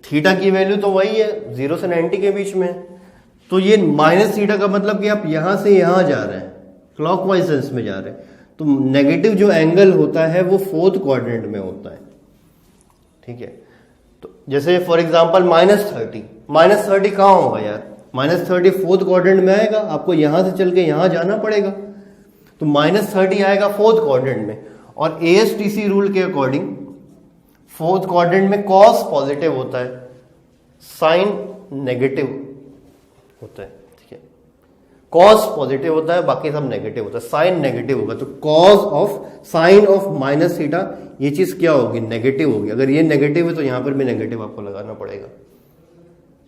थीटा की वैल्यू तो वही है 0 से 90 के बीच में, तो ये माइनस थीटा का मतलब कि आप यहां से यहां जा रहे हैं, क्लॉकवाइज सेंस में जा रहे हैं, तो नेगेटिव जो एंगल होता है वो फोर्थ क्वाड्रेंट में होता है, ठीक है। तो जैसे फॉर एग्जांपल -30 कहां होगा यार, -30 फोर्थ क्वाड्रेंट में आएगा, आपको यहां से चल के यहां जाना पड़ेगा, तो -30 आएगा फोर्थ क्वाड्रेंट में, और ASTC रूल के अकॉर्डिंग फोर्थ क्वाड्रेंट में कॉस पॉजिटिव होता है, साइन नेगेटिव होता है, ठीक है, कॉस पॉजिटिव होता है, बाकी सब नेगेटिव होता है, साइन नेगेटिव होगा, तो cos of sine of minus theta ये चीज क्या होगी, नेगेटिव होगी। अगर ये नेगेटिव है तो यहां पर भी नेगेटिव आपको लगाना पड़ेगा,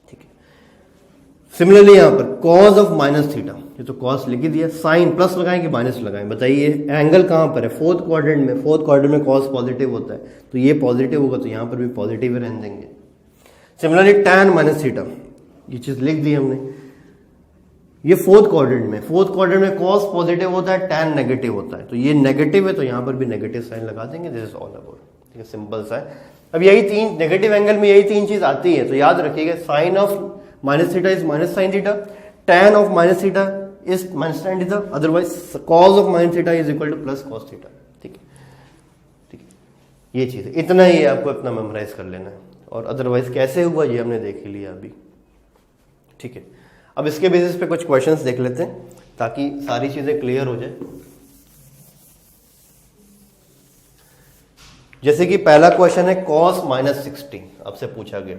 ठीक है। सिमिलरली यहां पर कॉस ऑफ माइनस थीटा, ये तो कॉस लिख ही दिया, साइन प्लस लगाएं कि माइनस लगाएं, बताइए एंगल कहां पर है, फोर्थ क्वाड्रेंट में, फोर्थ क्वाड्रेंट में कॉस पॉजिटिव होता है, तो ये पॉजिटिव होगा तो यहां पर भी पॉजिटिव रहने देंगे। सिमिलरली टैन माइनस थीटा, ये चीज लिख दी हमने, ये फोर्थ क्वाड्रेंट में कॉस पॉजिटिव होता है, टैन नेगेटिव होता है, तो ये नेगेटिव है तो यहां पर भी नेगेटिव साइन लगा देंगे, दिस इज ऑल अबाउट, ठीक है, सिंपल सा है। अब यही तीन नेगेटिव एंगल में यही तीन चीज आती है, तो याद रखिएगा sine of minus theta is minus sine theta, tan of minus theta is minus tan theta, otherwise cos of minus theta is equal to plus cos theta, ठीक है, ठीक है, ये चीज है, इतना ही आपको अपना मेमोराइज कर लेना है, और अदरवाइज कैसे हुआ ये हमने देख ही लिया अभी, ठीक है। अब इसके बेसिस पे कुछ क्वेश्चंस देख लेते हैं ताकि सारी चीजें क्लियर हो जाए। जैसे कि पहला क्वेश्चन है cos -60 आपसे पूछा गया,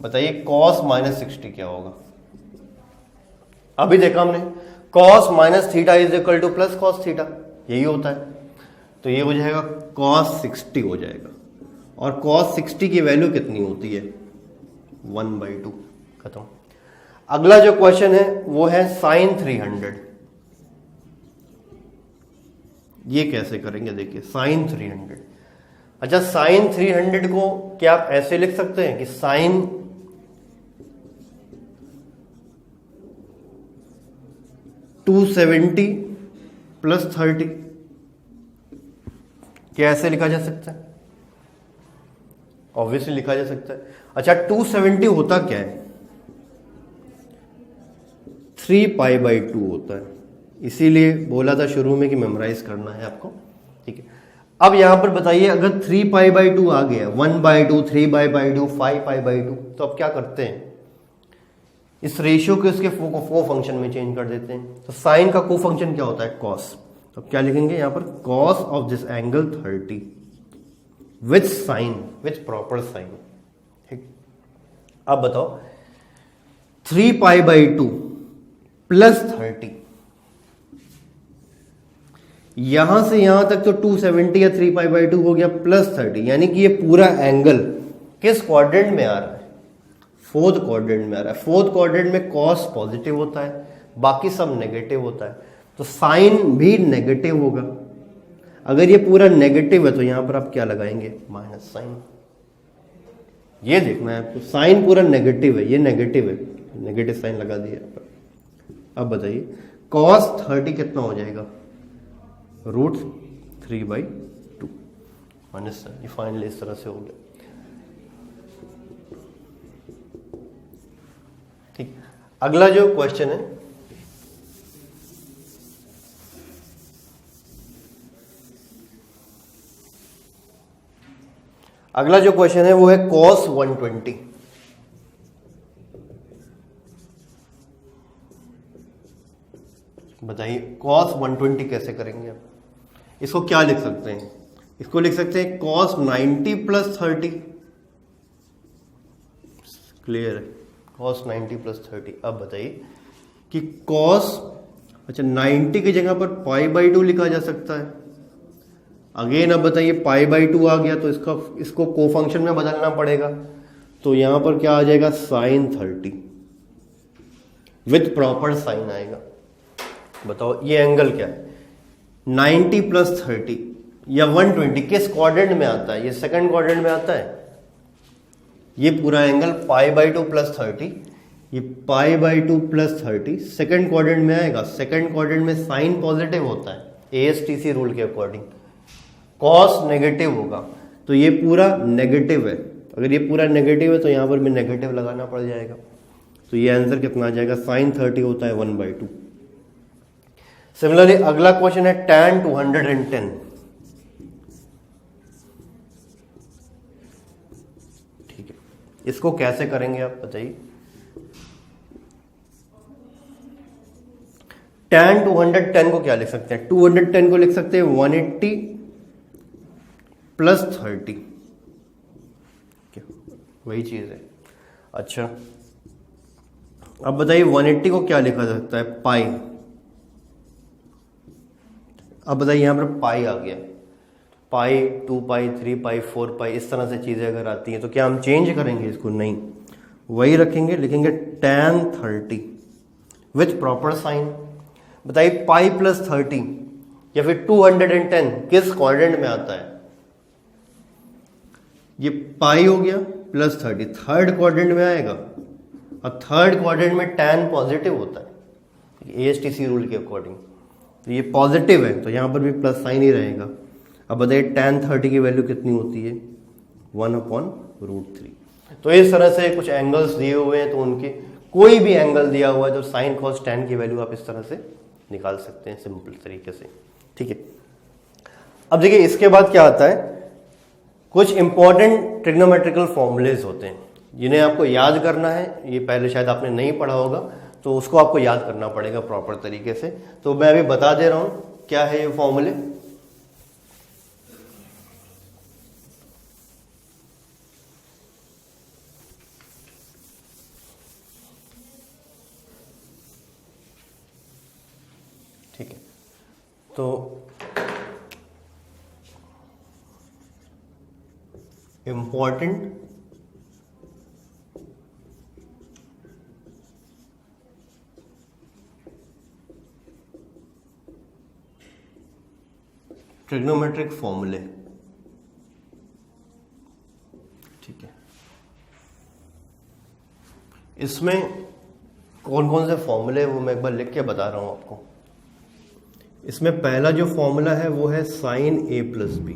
बताइए cos -60 क्या होगा। अभी देखा हमने cos minus theta is equal to plus cos theta, यही होता है, तो ये हो जाएगा cos 60 हो जाएगा, और cos 60 की वैल्यू कितनी होती है 1/2, खत्म। अगला जो क्वेश्चन है वो है sin 300, ये कैसे करेंगे, देखिए sin 300, अच्छा sin 300 को क्या आप ऐसे लिख सकते हैं कि sin 270 प्लस 30, क्या ऐसे लिखा जा सकता है, ऑब्वियसली लिखा जा सकता है। अच्छा 270 होता क्या है, 3π/2 होता है, इसीलिए बोला था शुरू में कि मेमोराइज करना है आपको, ठीक है। अब यहां पर बताइए अगर 3π/2 आ गया, 1/2, 3π/2, 5π/2, तो अब क्या करते हैं, इस रेशियो के उसके को फंक्शन में चेंज कर देते हैं, तो साइन का को फंक्शन क्या होता है कॉस, तो क्या लिखेंगे यहां पर cos of this angle 30 with sign, with proper sign, ठीक। अब बताओ 3π/2 प्लस 30, यहां से यहां तक तो 270 या 3π/2 हो गया, प्लस 30, यानी कि ये पूरा एंगल किस क्वाड्रेंट में आ रहा है, फोर्थ क्वाड्रेंट में आ रहा है। फोर्थ क्वाड्रेंट में कॉस पॉजिटिव होता है, बाकी सब नेगेटिव होता है, तो साइन भी नेगेटिव होगा। अगर ये पूरा नेगेटिव है तो यहां पर आप क्या लगाएंगे, माइनस साइन, ये देखना है आपको, साइन पूरा नेगेटिव है, ये नेगेटिव है, नेगेटिव साइन लगा दिया यहां पर। अब बताइए cos 30 कितना हो जाएगा, √3/2 माइनस, ये फाइनली इस तरह से हो गया, ठीक। अगला जो क्वेश्चन है अगला जो क्वेश्चन है वो है cos 120। बताइए cos 120 कैसे करेंगे आप? इसको क्या लिख सकते हैं? इसको लिख सकते हैं cos 90 प्लस 30। क्लियर है? cos 90 plus 30। अब बताइए कि cos, अच्छा 90 की जगह पर π/2 लिखा जा सकता है। अगेन अब बताइए π/2 आ गया तो इसको कोफंक्शन में बदलना पड़ेगा। तो यहां पर क्या आ जाएगा? sin 30 विथ प्रॉपर साइन आएगा। बताओ ये एंगल क्या है? 90 प्लस 30 या 120 किस क्वाड्रेंट में आता है? ये सेकंड क्वाड्रेंट में आता है। ये पूरा एंगल π/2 प्लस 30, ये π/2 प्लस 30 सेकंड क्वाड्रेंट में आएगा। सेकंड क्वाड्रेंट में साइन पॉजिटिव होता है ASTC रूल के अकॉर्डिंग, कॉस नेगेटिव होगा। तो ये पूरा नेगेटिव है। अगर ये पूरा नेगेटिव है तो यहां पर भी नेगेटिव लगाना पड़ जाएगा। तो ये आंसर कितना आ जाएगा? sin 30 होता है 1/2। सिमिलरली अगला क्वेश्चन है tan 210। ठीक है, इसको कैसे करेंगे आप बताइए? tan 210 को क्या लिख सकते हैं? 210 को लिख सकते हैं 180 प्लस 30। वही चीज है। अच्छा अब बताइए 180 को क्या लिखा जा सकता है? पाई। अब बताइए यहां पर पाई आ गया, पाई 2 पाई 3 पाई 4 पाई इस तरह से चीजें अगर आती हैं तो क्या हम चेंज करेंगे इसको? नहीं, वही रखेंगे, लिखेंगे tan 30 विथ प्रॉपर साइन। बताइए पाई प्लस 30 या फिर 210 किस क्वाड्रेंट में आता है? ये पाई हो गया प्लस 30 थर्ड क्वाड्रेंट में आएगा, और थर्ड क्वाड्रेंट में tan पॉजिटिव होता है ASTC रूल के अकॉर्डिंग। तो ये पॉजिटिव है तो यहां पर भी प्लस साइन ही रहेगा। अब बताइए tan 30 की वैल्यू कितनी होती है? 1/√3। तो इस तरह से कुछ एंगल्स दिए हुए हैं तो उनके कोई भी एंगल दिया हुआ है तो साइन कॉस tan की वैल्यू आप इस तरह से निकाल सकते हैं सिंपल तरीके से। ठीक है, अब देखिए इसके बाद क्या आता है? कुछ इंपॉर्टेंट ट्रिग्नोमेट्रिकल फॉर्मूलेज होते हैं जिन्हें आपको याद करना है। ये पहले शायद आपने नहीं पढ़ा होगा तो उसको आपको याद करना पड़ेगा प्रॉपर तरीके से। तो मैं अभी बता दे रहा हूं क्या है ये फॉर्मूले। ठीक है, तो इंपॉर्टेंट ट्रिग्नोमेट्रिक फॉर्मूले। ठीक है, इसमें कौन कौन से फॉर्मूले वो मैं एक बार लिख के बता रहा हूं आपको। इसमें पहला जो फॉर्मूला है वो है sin a प्लस बी,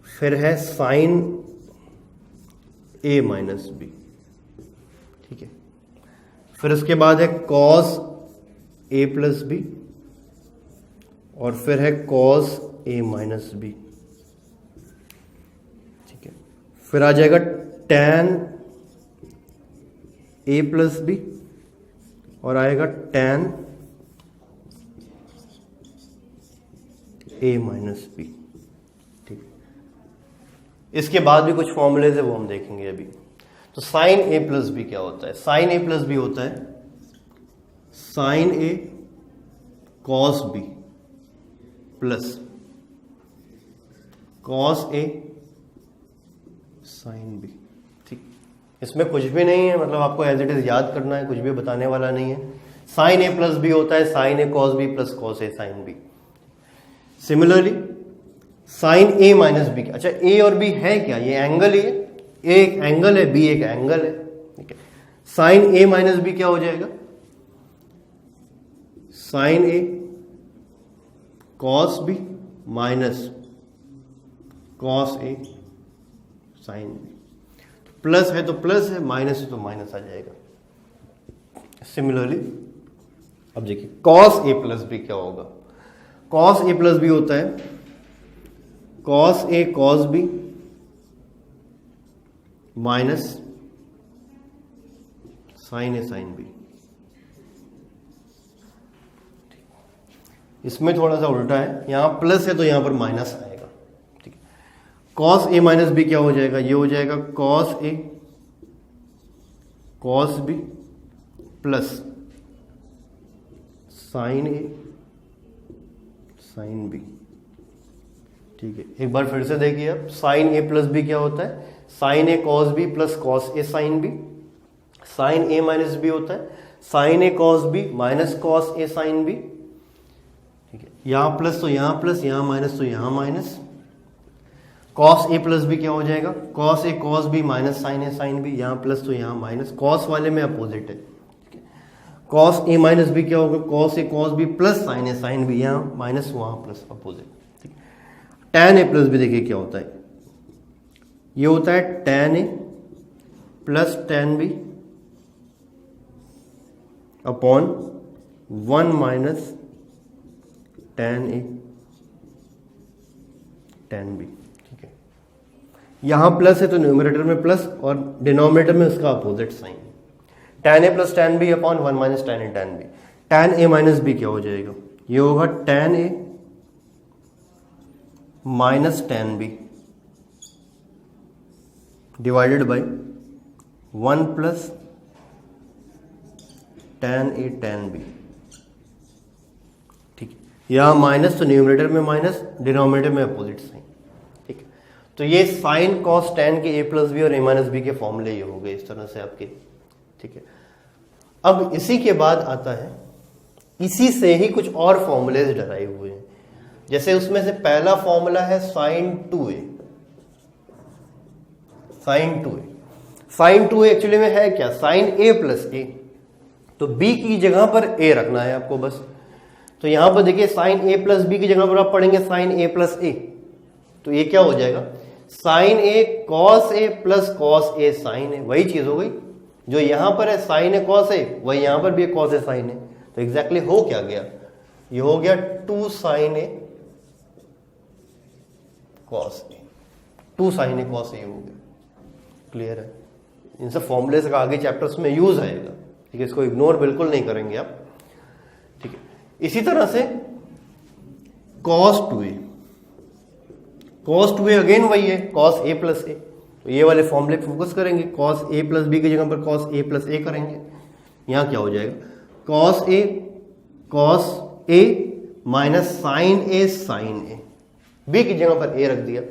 फिर है sin a माइनस बी। ठीक है, फिर उसके बाद है cos a प्लस बी, और फिर है cos a माइनस बी। ठीक है, फिर आ जाएगा tan a प्लस बी, और आएगा tan a माइनस बी। ठीक, इसके बाद भी कुछ फॉर्मूलेज है वो हम देखेंगे अभी। तो sin a प्लस बी क्या होता है? sin a प्लस बी होता है sin a cos b plus cos a sin b। ठीक, इसमें कुछ भी नहीं है, मतलब आपको एज इट इज याद करना है, कुछ भी बताने वाला नहीं है। sin a प्लस बी होता है sin a cos b plus cos a sin b। Similarly sin a minus B, अच्छा a और b है क्या? ये एंगल ही है, a एक एंगल है, b एक एंगल है। ठीक है, sin a माइनस बी क्या हो जाएगा? sin a cos b minus cos a sin b। तो प्लस है तो प्लस है, माइनस है तो माइनस आ जाएगा। सिमिलरली अब देखिए cos a प्लस b क्या होगा? cos a प्लस b होता है cos a cos b minus sine A sine B. इसमें थोड़ा सा उल्टा है, यहां प्लस है तो यहां पर माइनस आएगा। ठीक है, कॉस ए माइनस बी क्या हो जाएगा, ये हो जाएगा cos A cos B plus sine A sine B. ठीक है, एक बार फिर से देखिए आप, साइन ए प्लस बी क्या होता है, sign A cos B plus cos A sine B. Sign A minus B होता है sign A cos B minus cos A sine B. ठीक है, यहां प्लस तो यहां प्लस, यहां माइनस तो यहां minus. Cos A plus B क्या हो जाएगा, cos A cos B minus sine A sine B. यहां प्लस तो यहां माइनस, कॉस वाले में अपोजिट है। कॉस ए माइनस बी क्या होगा, cos A cos B plus sine A sine B. यहां माइनस वहां plus, opposite. Tan A plus B देखिए क्या होता है, ये होता है tan A plus tan B upon 1 minus tan A tan B. ठीक है, यहां प्लस है तो न्यूमरेटर में प्लस और डिनोमिनेटर में उसका opposite sign. Tan A plus tan B upon 1 minus tan A tan B. Tan A minus B क्या हो जाएगा, ये होगा tan A minus tan B divided by 1 plus tan A tan B. ठीक है, यहां माइनस तो न्यूमरेटर में माइनस, डिनोमिनेटर में अपोजिट साइन। ठीक है, तो ये साइन कॉस टैन के ए प्लस बी और ए माइनस बी के फॉर्मूले ये हो गए इस तरह से आपके। ठीक है, अब इसी के बाद आता है, इसी से ही कुछ और फॉर्मूले डराइव हुए हैं। जैसे उसमें से पहला फॉर्मूला है sign 2a। Sign 2a, sign 2a actually में है क्या, साइन a प्लस ए। तो b की जगह पर a रखना है आपको बस। तो यहां पर देखिए साइन a प्लस बी की जगह पर आप पढ़ेंगे साइन a प्लस ए। तो ये क्या हो जाएगा, sine a cos a plus cos a sine a। वही चीज हो गई, जो यहां पर है साइन ए कॉस ए, वही यहां पर भी कॉस ए साइन ए। तो एग्जैक्टली हो क्या गया, ये हो गया 2 sign A cos A. 2 sign A cos A हो गया। क्लियर है, इन सब फॉर्मूले का आगे चैप्टर्स में यूज आएगा। ठीक है, इसको इग्नोर बिल्कुल नहीं करेंगे आप। ठीक है, इसी तरह से cos 2a, cos 2a again वही है कॉस a प्लस ए। तो ये वाले फॉर्मूले फोकस करेंगे, कॉस a प्लस बी की जगह पर कॉस a प्लस ए करेंगे। यहां क्या हो जाएगा, cos a minus sine a sine A. B की जगह पर ए रख दिया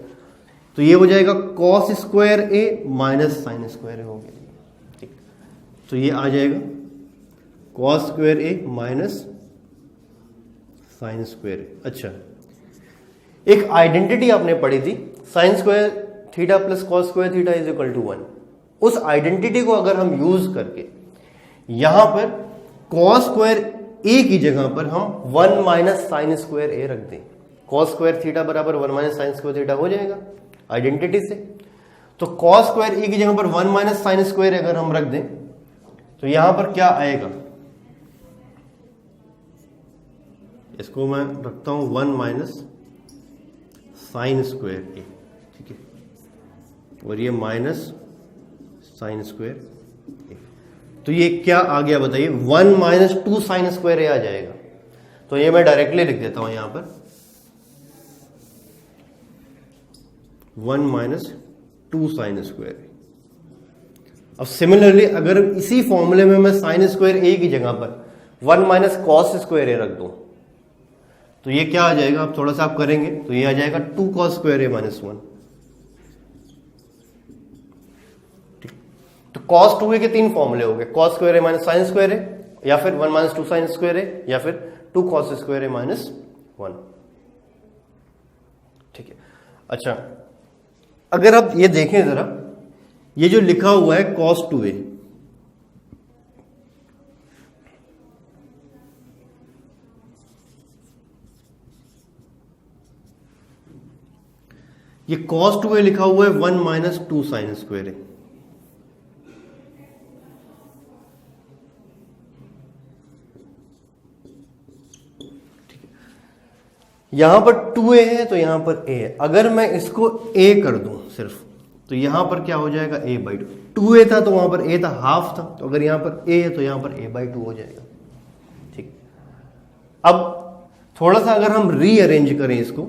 तो ये हो जाएगा cos square A minus sine square A हो गया। ठीक, तो ये आ जाएगा cos square A minus sine square A. अच्छा, एक आइडेंटिटी आपने पढ़ी थी, sine square theta plus cos square theta is equal to 1। उस आइडेंटिटी को अगर हम यूज करके यहां पर कॉस स्क्वायर ए की जगह पर हम 1 माइनस साइन स्क्वायर ए रख दें, कॉस स्क्वायर थीटा बराबर 1 माइनस साइन स्क्वायर थीटा हो जाएगा आइडेंटिटी से। तो कॉस स्क्वायर ए की जगह पर 1 माइनस साइन स्क्वायर अगर हम रख दें तो यहां पर क्या आएगा, इसको मैं रखता हूं 1 माइनस साइन स्क्वायर ए। ठीक है, और ये माइनस साइन स्क्वायर ए। तो ये क्या आ गया बताइए, 1 माइनस 2 साइन स्क्वायर ए आ जाएगा। तो ये मैं डायरेक्टली लिख देता हूं यहां पर 1 माइनस 2 साइन स्क्वायर ए। अब सिमिलरली अगर इसी फॉर्मूले में मैं साइन स्क्वायर ए की जगह पर 1 माइनस कॉस स्क्वायर ए रख दूं तो ये क्या आ जाएगा, अब थोड़ा सा आप करेंगे तो ये आ जाएगा 2 कॉस स्क्वायर ए माइनस 1। तो कॉस 2a के 3 फॉर्मूले हो गए, cos square A minus sine square ए, या फिर 1 माइनस 2 साइन स्क्वायर ए, या फिर 2 कॉस स्क्वायर ए माइनस 1। ठीक है, अच्छा अगर आप ये देखें जरा, ये जो लिखा हुआ है cos 2a, ये cos 2a लिखा हुआ है 1 माइनस 2 साइन स्क्वायर ए। यहां पर 2a है तो यहां पर a है। अगर मैं इसको a कर दूं सिर्फ तो यहां पर क्या हो जाएगा a/2। 2a था तो वहां पर a था, हाफ था, तो अगर यहां पर a है तो यहां पर a/2 हो जाएगा। ठीक, अब थोड़ा सा अगर हम रीअरेंज करें इसको,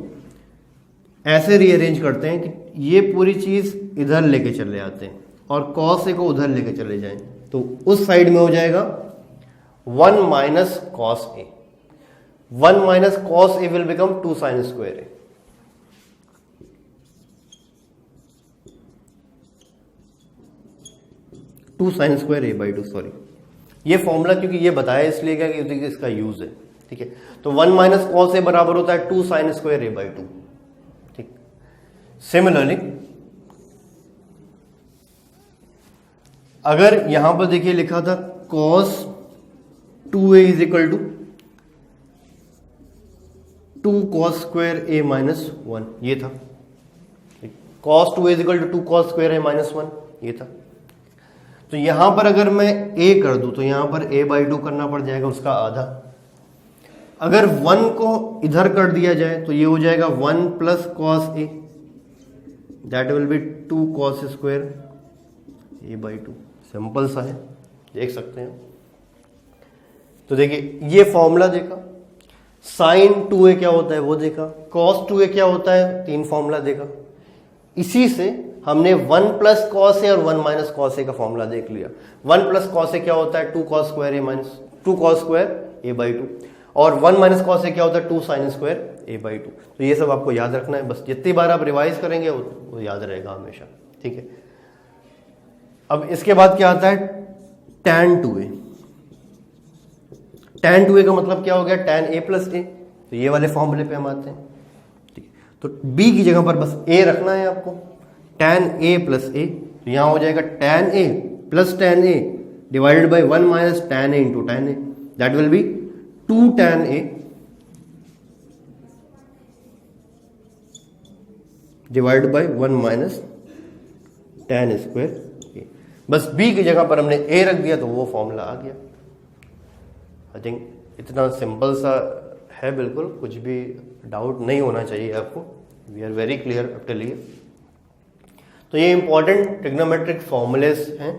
ऐसे रीअरेंज करते हैं कि ये पूरी चीज इधर लेके चले आते हैं और cos a को उधर लेके चले जाएं, तो उस साइड में हो जाएगा 1 minus cos a। 1 minus cos a will become 2 sin square a। Two sine square a/2, sorry ये फॉर्मूला क्योंकि ये बताया इसलिए क्या कि इसका यूज है। ठीक है, तो 1 माइनस कॉस ए बराबर होता है 2 साइन स्क्वायर a/2। ठीक, सिमिलरली अगर यहां पर देखिए लिखा था cos 2a is equal to 2 cos square a minus 1, ये था। cos 2a is equal to 2 cos square a minus 1, ये था। तो यहां पर अगर मैं a कर दूं तो यहां पर a/2 करना पड़ जाएगा, उसका आधा। अगर 1 को इधर कर दिया जाए तो ये हो जाएगा 1 plus cos a, that will be 2 cos square a/2। Simple सा है, देख सकते हैं। तो देखिए ये फॉर्मूला देखा, साइन 2a क्या होता है वो देखा, cos 2a क्या होता है, 3 फॉर्मूला देखा। इसी से हमने 1 प्लस कॉस ए और 1 माइनस कॉस ए का फॉर्मूला देख लिया। 1 प्लस कॉस ए क्या होता है 2 cos square a minus 2 cos square a/2, और 1 माइनस कॉस ए क्या होता है 2 साइन स्क्वायर a/2। तो ये सब आपको याद रखना है, बस जितनी बार आप रिवाइज करेंगे वो याद रहेगा हमेशा। ठीक है, अब इसके बाद क्या आता है tan 2a। tan 2a का मतलब क्या हो गया tan a प्लस a, तो ये वाले फॉर्मूले पे हम आते हैं। ठीक है, तो b की जगह पर बस a रखना है आपको, tan a प्लस a, तो यहां हो जाएगा tan a plus tan a divided by 1 minus tan a into tan a, that will be 2 tan a divided by 1 minus tan square a। बस b की जगह पर हमने a रख दिया तो वो फॉर्मूला आ गया। आई थिंक इतना सिंपल सा है, बिल्कुल कुछ भी डाउट नहीं होना चाहिए आपको। We are very clear up till here. तो ये इंपॉर्टेंट ट्रिग्नोमेट्रिक फॉर्मूलेस हैं,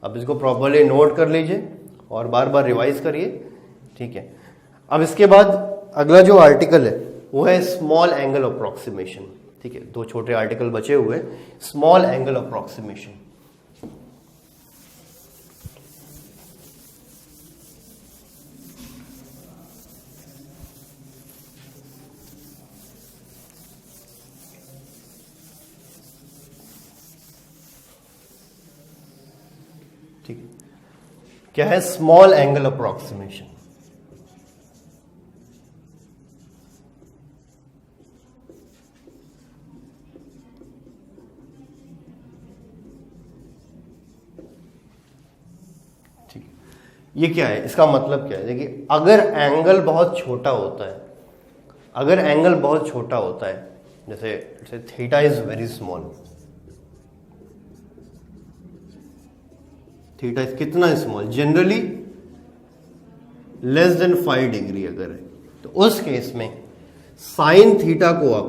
अब इसको प्रॉपरली नोट कर लीजिए और बार बार रिवाइज करिए। ठीक है, अब इसके बाद अगला जो आर्टिकल है वो है स्मॉल एंगल अप्रोक्सीमेशन। ठीक है, 2 छोटे आर्टिकल बचे हुए, स्मॉल एंगल अप्रोक्सीमेशन। ठीक है, क्या है स्मॉल एंगल अप्रोक्सीमेशन। ठीक, ये क्या है, इसका मतलब क्या है, देखिए अगर एंगल बहुत छोटा होता है, अगर एंगल बहुत छोटा होता है, जैसे theta is very small, theta is कितना small, generally less than 5 degree अगर है, तो उस केस में साइन थीटा को आप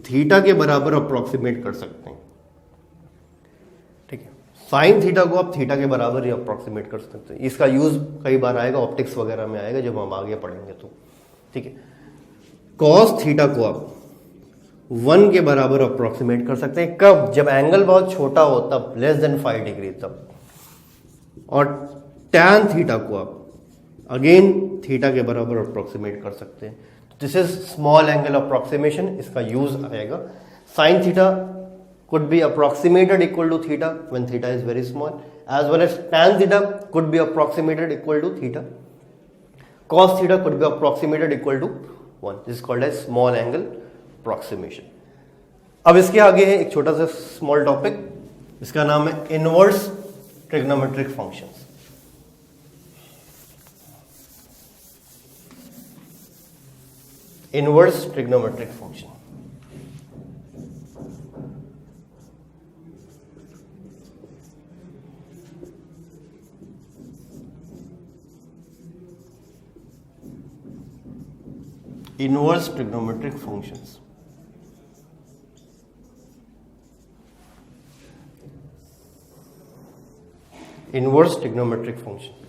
थीटा के बराबर अप्रोक्सीमेट कर सकते हैं। ठीक है, साइन थीटा को आप थीटा के बराबर ही अप्रोक्सीमेट कर सकते हैं। इसका यूज कई बार आएगा, ऑप्टिक्स वगैरह में आएगा जब हम आगे पढ़ेंगे तो। ठीक है, कॉस थीटा को आप 1 के बराबर अप्रोक्सीमेट कर सकते हैं, कब, जब एंगल बहुत छोटा हो तब, लेस देन 5 डिग्री तब। और tan थीटा को आप अगेन थीटा के बराबर अप्रोक्सीमेट कर सकते हैं। This is small angle approximation, इसका यूज आएगा। Sine theta could be approximated equal to theta when theta is very small, as well as tan theta could be approximated equal to theta. Cos theta could be approximated equal to 1. This is called as small angle approximation. अब इसके आगे है एक छोटा सा स्मॉल टॉपिक, इसका नाम है inverse trigonometric functions. Inverse trigonometric function, inverse trigonometric functions. Inverse trigonometric function.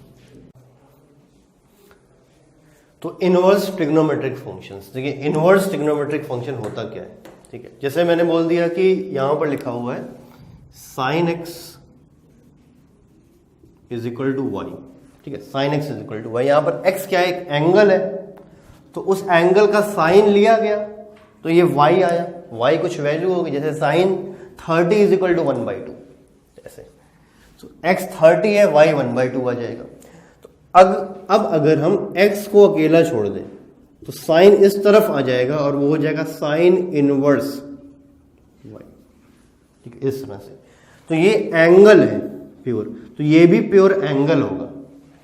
तो इनवर्स ट्रिग्नोमेट्रिक फंक्शंस, देखिए इनवर्स ट्रिग्नोमेट्रिक फंक्शन होता क्या है, ठीक है। जैसे मैंने बोल दिया कि यहां पर लिखा हुआ है sine X is equal to Y, ठीक है, sine X is equal to Y. यहां पर एक्स क्या है, एक एंगल है, तो उस एंगल का साइन लिया गया तो ये वाई आया, वाई कुछ वैल्यू होगी, जैसे साइन 30 इज इक्वल टू 1/2 ऐसे। तो एक्स 30 है, वाई 1/2 आ जाएगा। तो अब अगर हम एक्स को अकेला छोड़ दें तो साइन इस तरफ आ जाएगा और वो हो जाएगा साइन इनवर्स वाई, ठीक है, इस तरह से। तो ये एंगल है प्योर, तो ये भी प्योर एंगल होगा,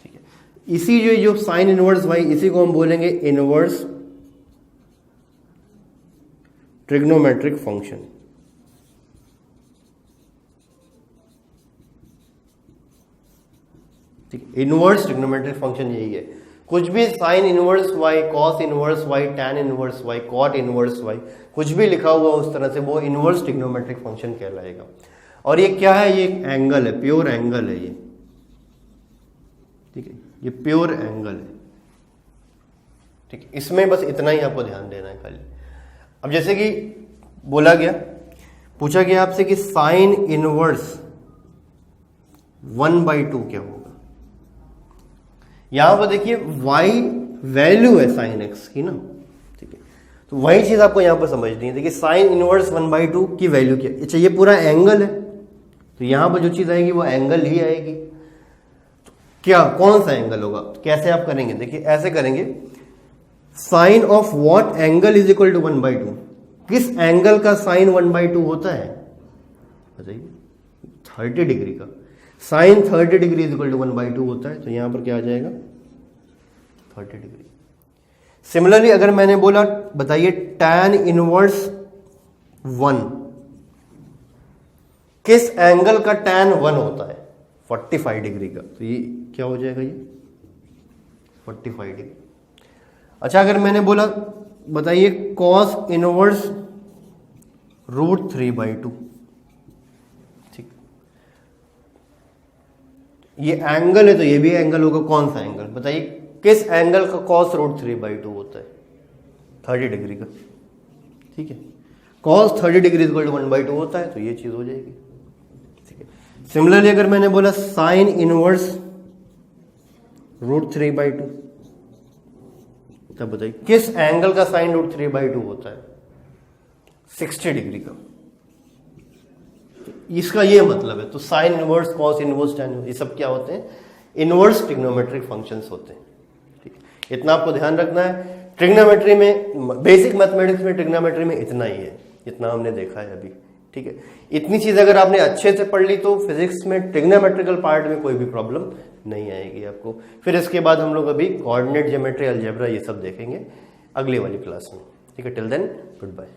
ठीक है। इसी जो साइन इनवर्स वाई, इसी को हम बोलेंगे इनवर्स ट्रिग्नोमेट्रिक फंक्शन। ठीक, इनवर्स ट्रिग्नोमेट्रिक फंक्शन यही है। कुछ भी sine inverse Y, cos inverse Y, tan inverse Y, cot inverse Y, कुछ भी लिखा हुआ उस तरह से, वो इनवर्स ट्रिग्नोमेट्रिक फंक्शन कहलाएगा। और ये क्या है, ये एक एंगल है, प्योर एंगल है ये, ठीक है, ये प्योर एंगल है, ठीक है। इसमें बस इतना ही आपको ध्यान देना है खाली। अब जैसे कि बोला गया, पूछा गया आपसे कि साइन इनवर्स 1/2 क्या होगा। यहां पर देखिए y वैल्यू है साइन x की ना, ठीक है, तो वही चीज आपको यहां पर समझनी है। देखिए साइन इनवर्स 1/2 की वैल्यू क्या है, अच्छा ये पूरा एंगल है, तो यहां पर जो चीज आएगी वो एंगल ही आएगी। तो क्या, कौन सा एंगल होगा, कैसे आप करेंगे, देखिए ऐसे करेंगे, sine of what angle is equal to 1/2, किस एंगल का साइन 1/2 होता है, बताइए, 30 डिग्री का। Sine 30 degree is equal to 1/2 होता है, तो यहां पर क्या आ जाएगा 30 डिग्री। सिमिलरली अगर मैंने बोला, बताइए टैन इनवर्स 1, किस एंगल का टैन 1 होता है, 45 डिग्री का, तो ये क्या हो जाएगा, ये 45 डिग्री। अच्छा अगर मैंने बोला, बताइए कॉस इनवर्स √3/2, ठीक, ये एंगल है तो ये भी एंगल होगा, कौन सा एंगल, बताइए किस एंगल का कॉस √3/2 होता है, 30 डिग्री का, ठीक है। कॉस 30 डिग्री इक्वल टू 1/2 होता है, तो ये चीज हो जाएगी, ठीक है। सिमिलरली अगर मैंने बोला साइन इनवर्स √3/2, तब बताइए किस एंगल का साइन √3/2 होता है, 60 डिग्री का। इसका ये मतलब है, तो sine inverse, cos inverse, tan, ये सब क्या होते हैं, इनवर्स ट्रिग्नोमेट्रिक फंक्शंस होते हैं, ठीक है। इतना आपको ध्यान रखना है। ट्रिग्नोमेट्री में, बेसिक मैथमेटिक्स में ट्रिग्नोमेट्री में इतना ही है, इतना हमने देखा है अभी, ठीक है। इतनी चीज अगर आपने अच्छे से पढ़ ली तो फिजिक्स में ट्रिग्नोमेट्रिकल पार्ट में कोई भी प्रॉब्लम नहीं आएगी आपको। फिर इसके बाद हम लोग अभी कोऑर्डिनेट ज्योमेट्री, अलजेब्रा, ये सब देखेंगे अगली वाली क्लास में, ठीक है। Till then good bye.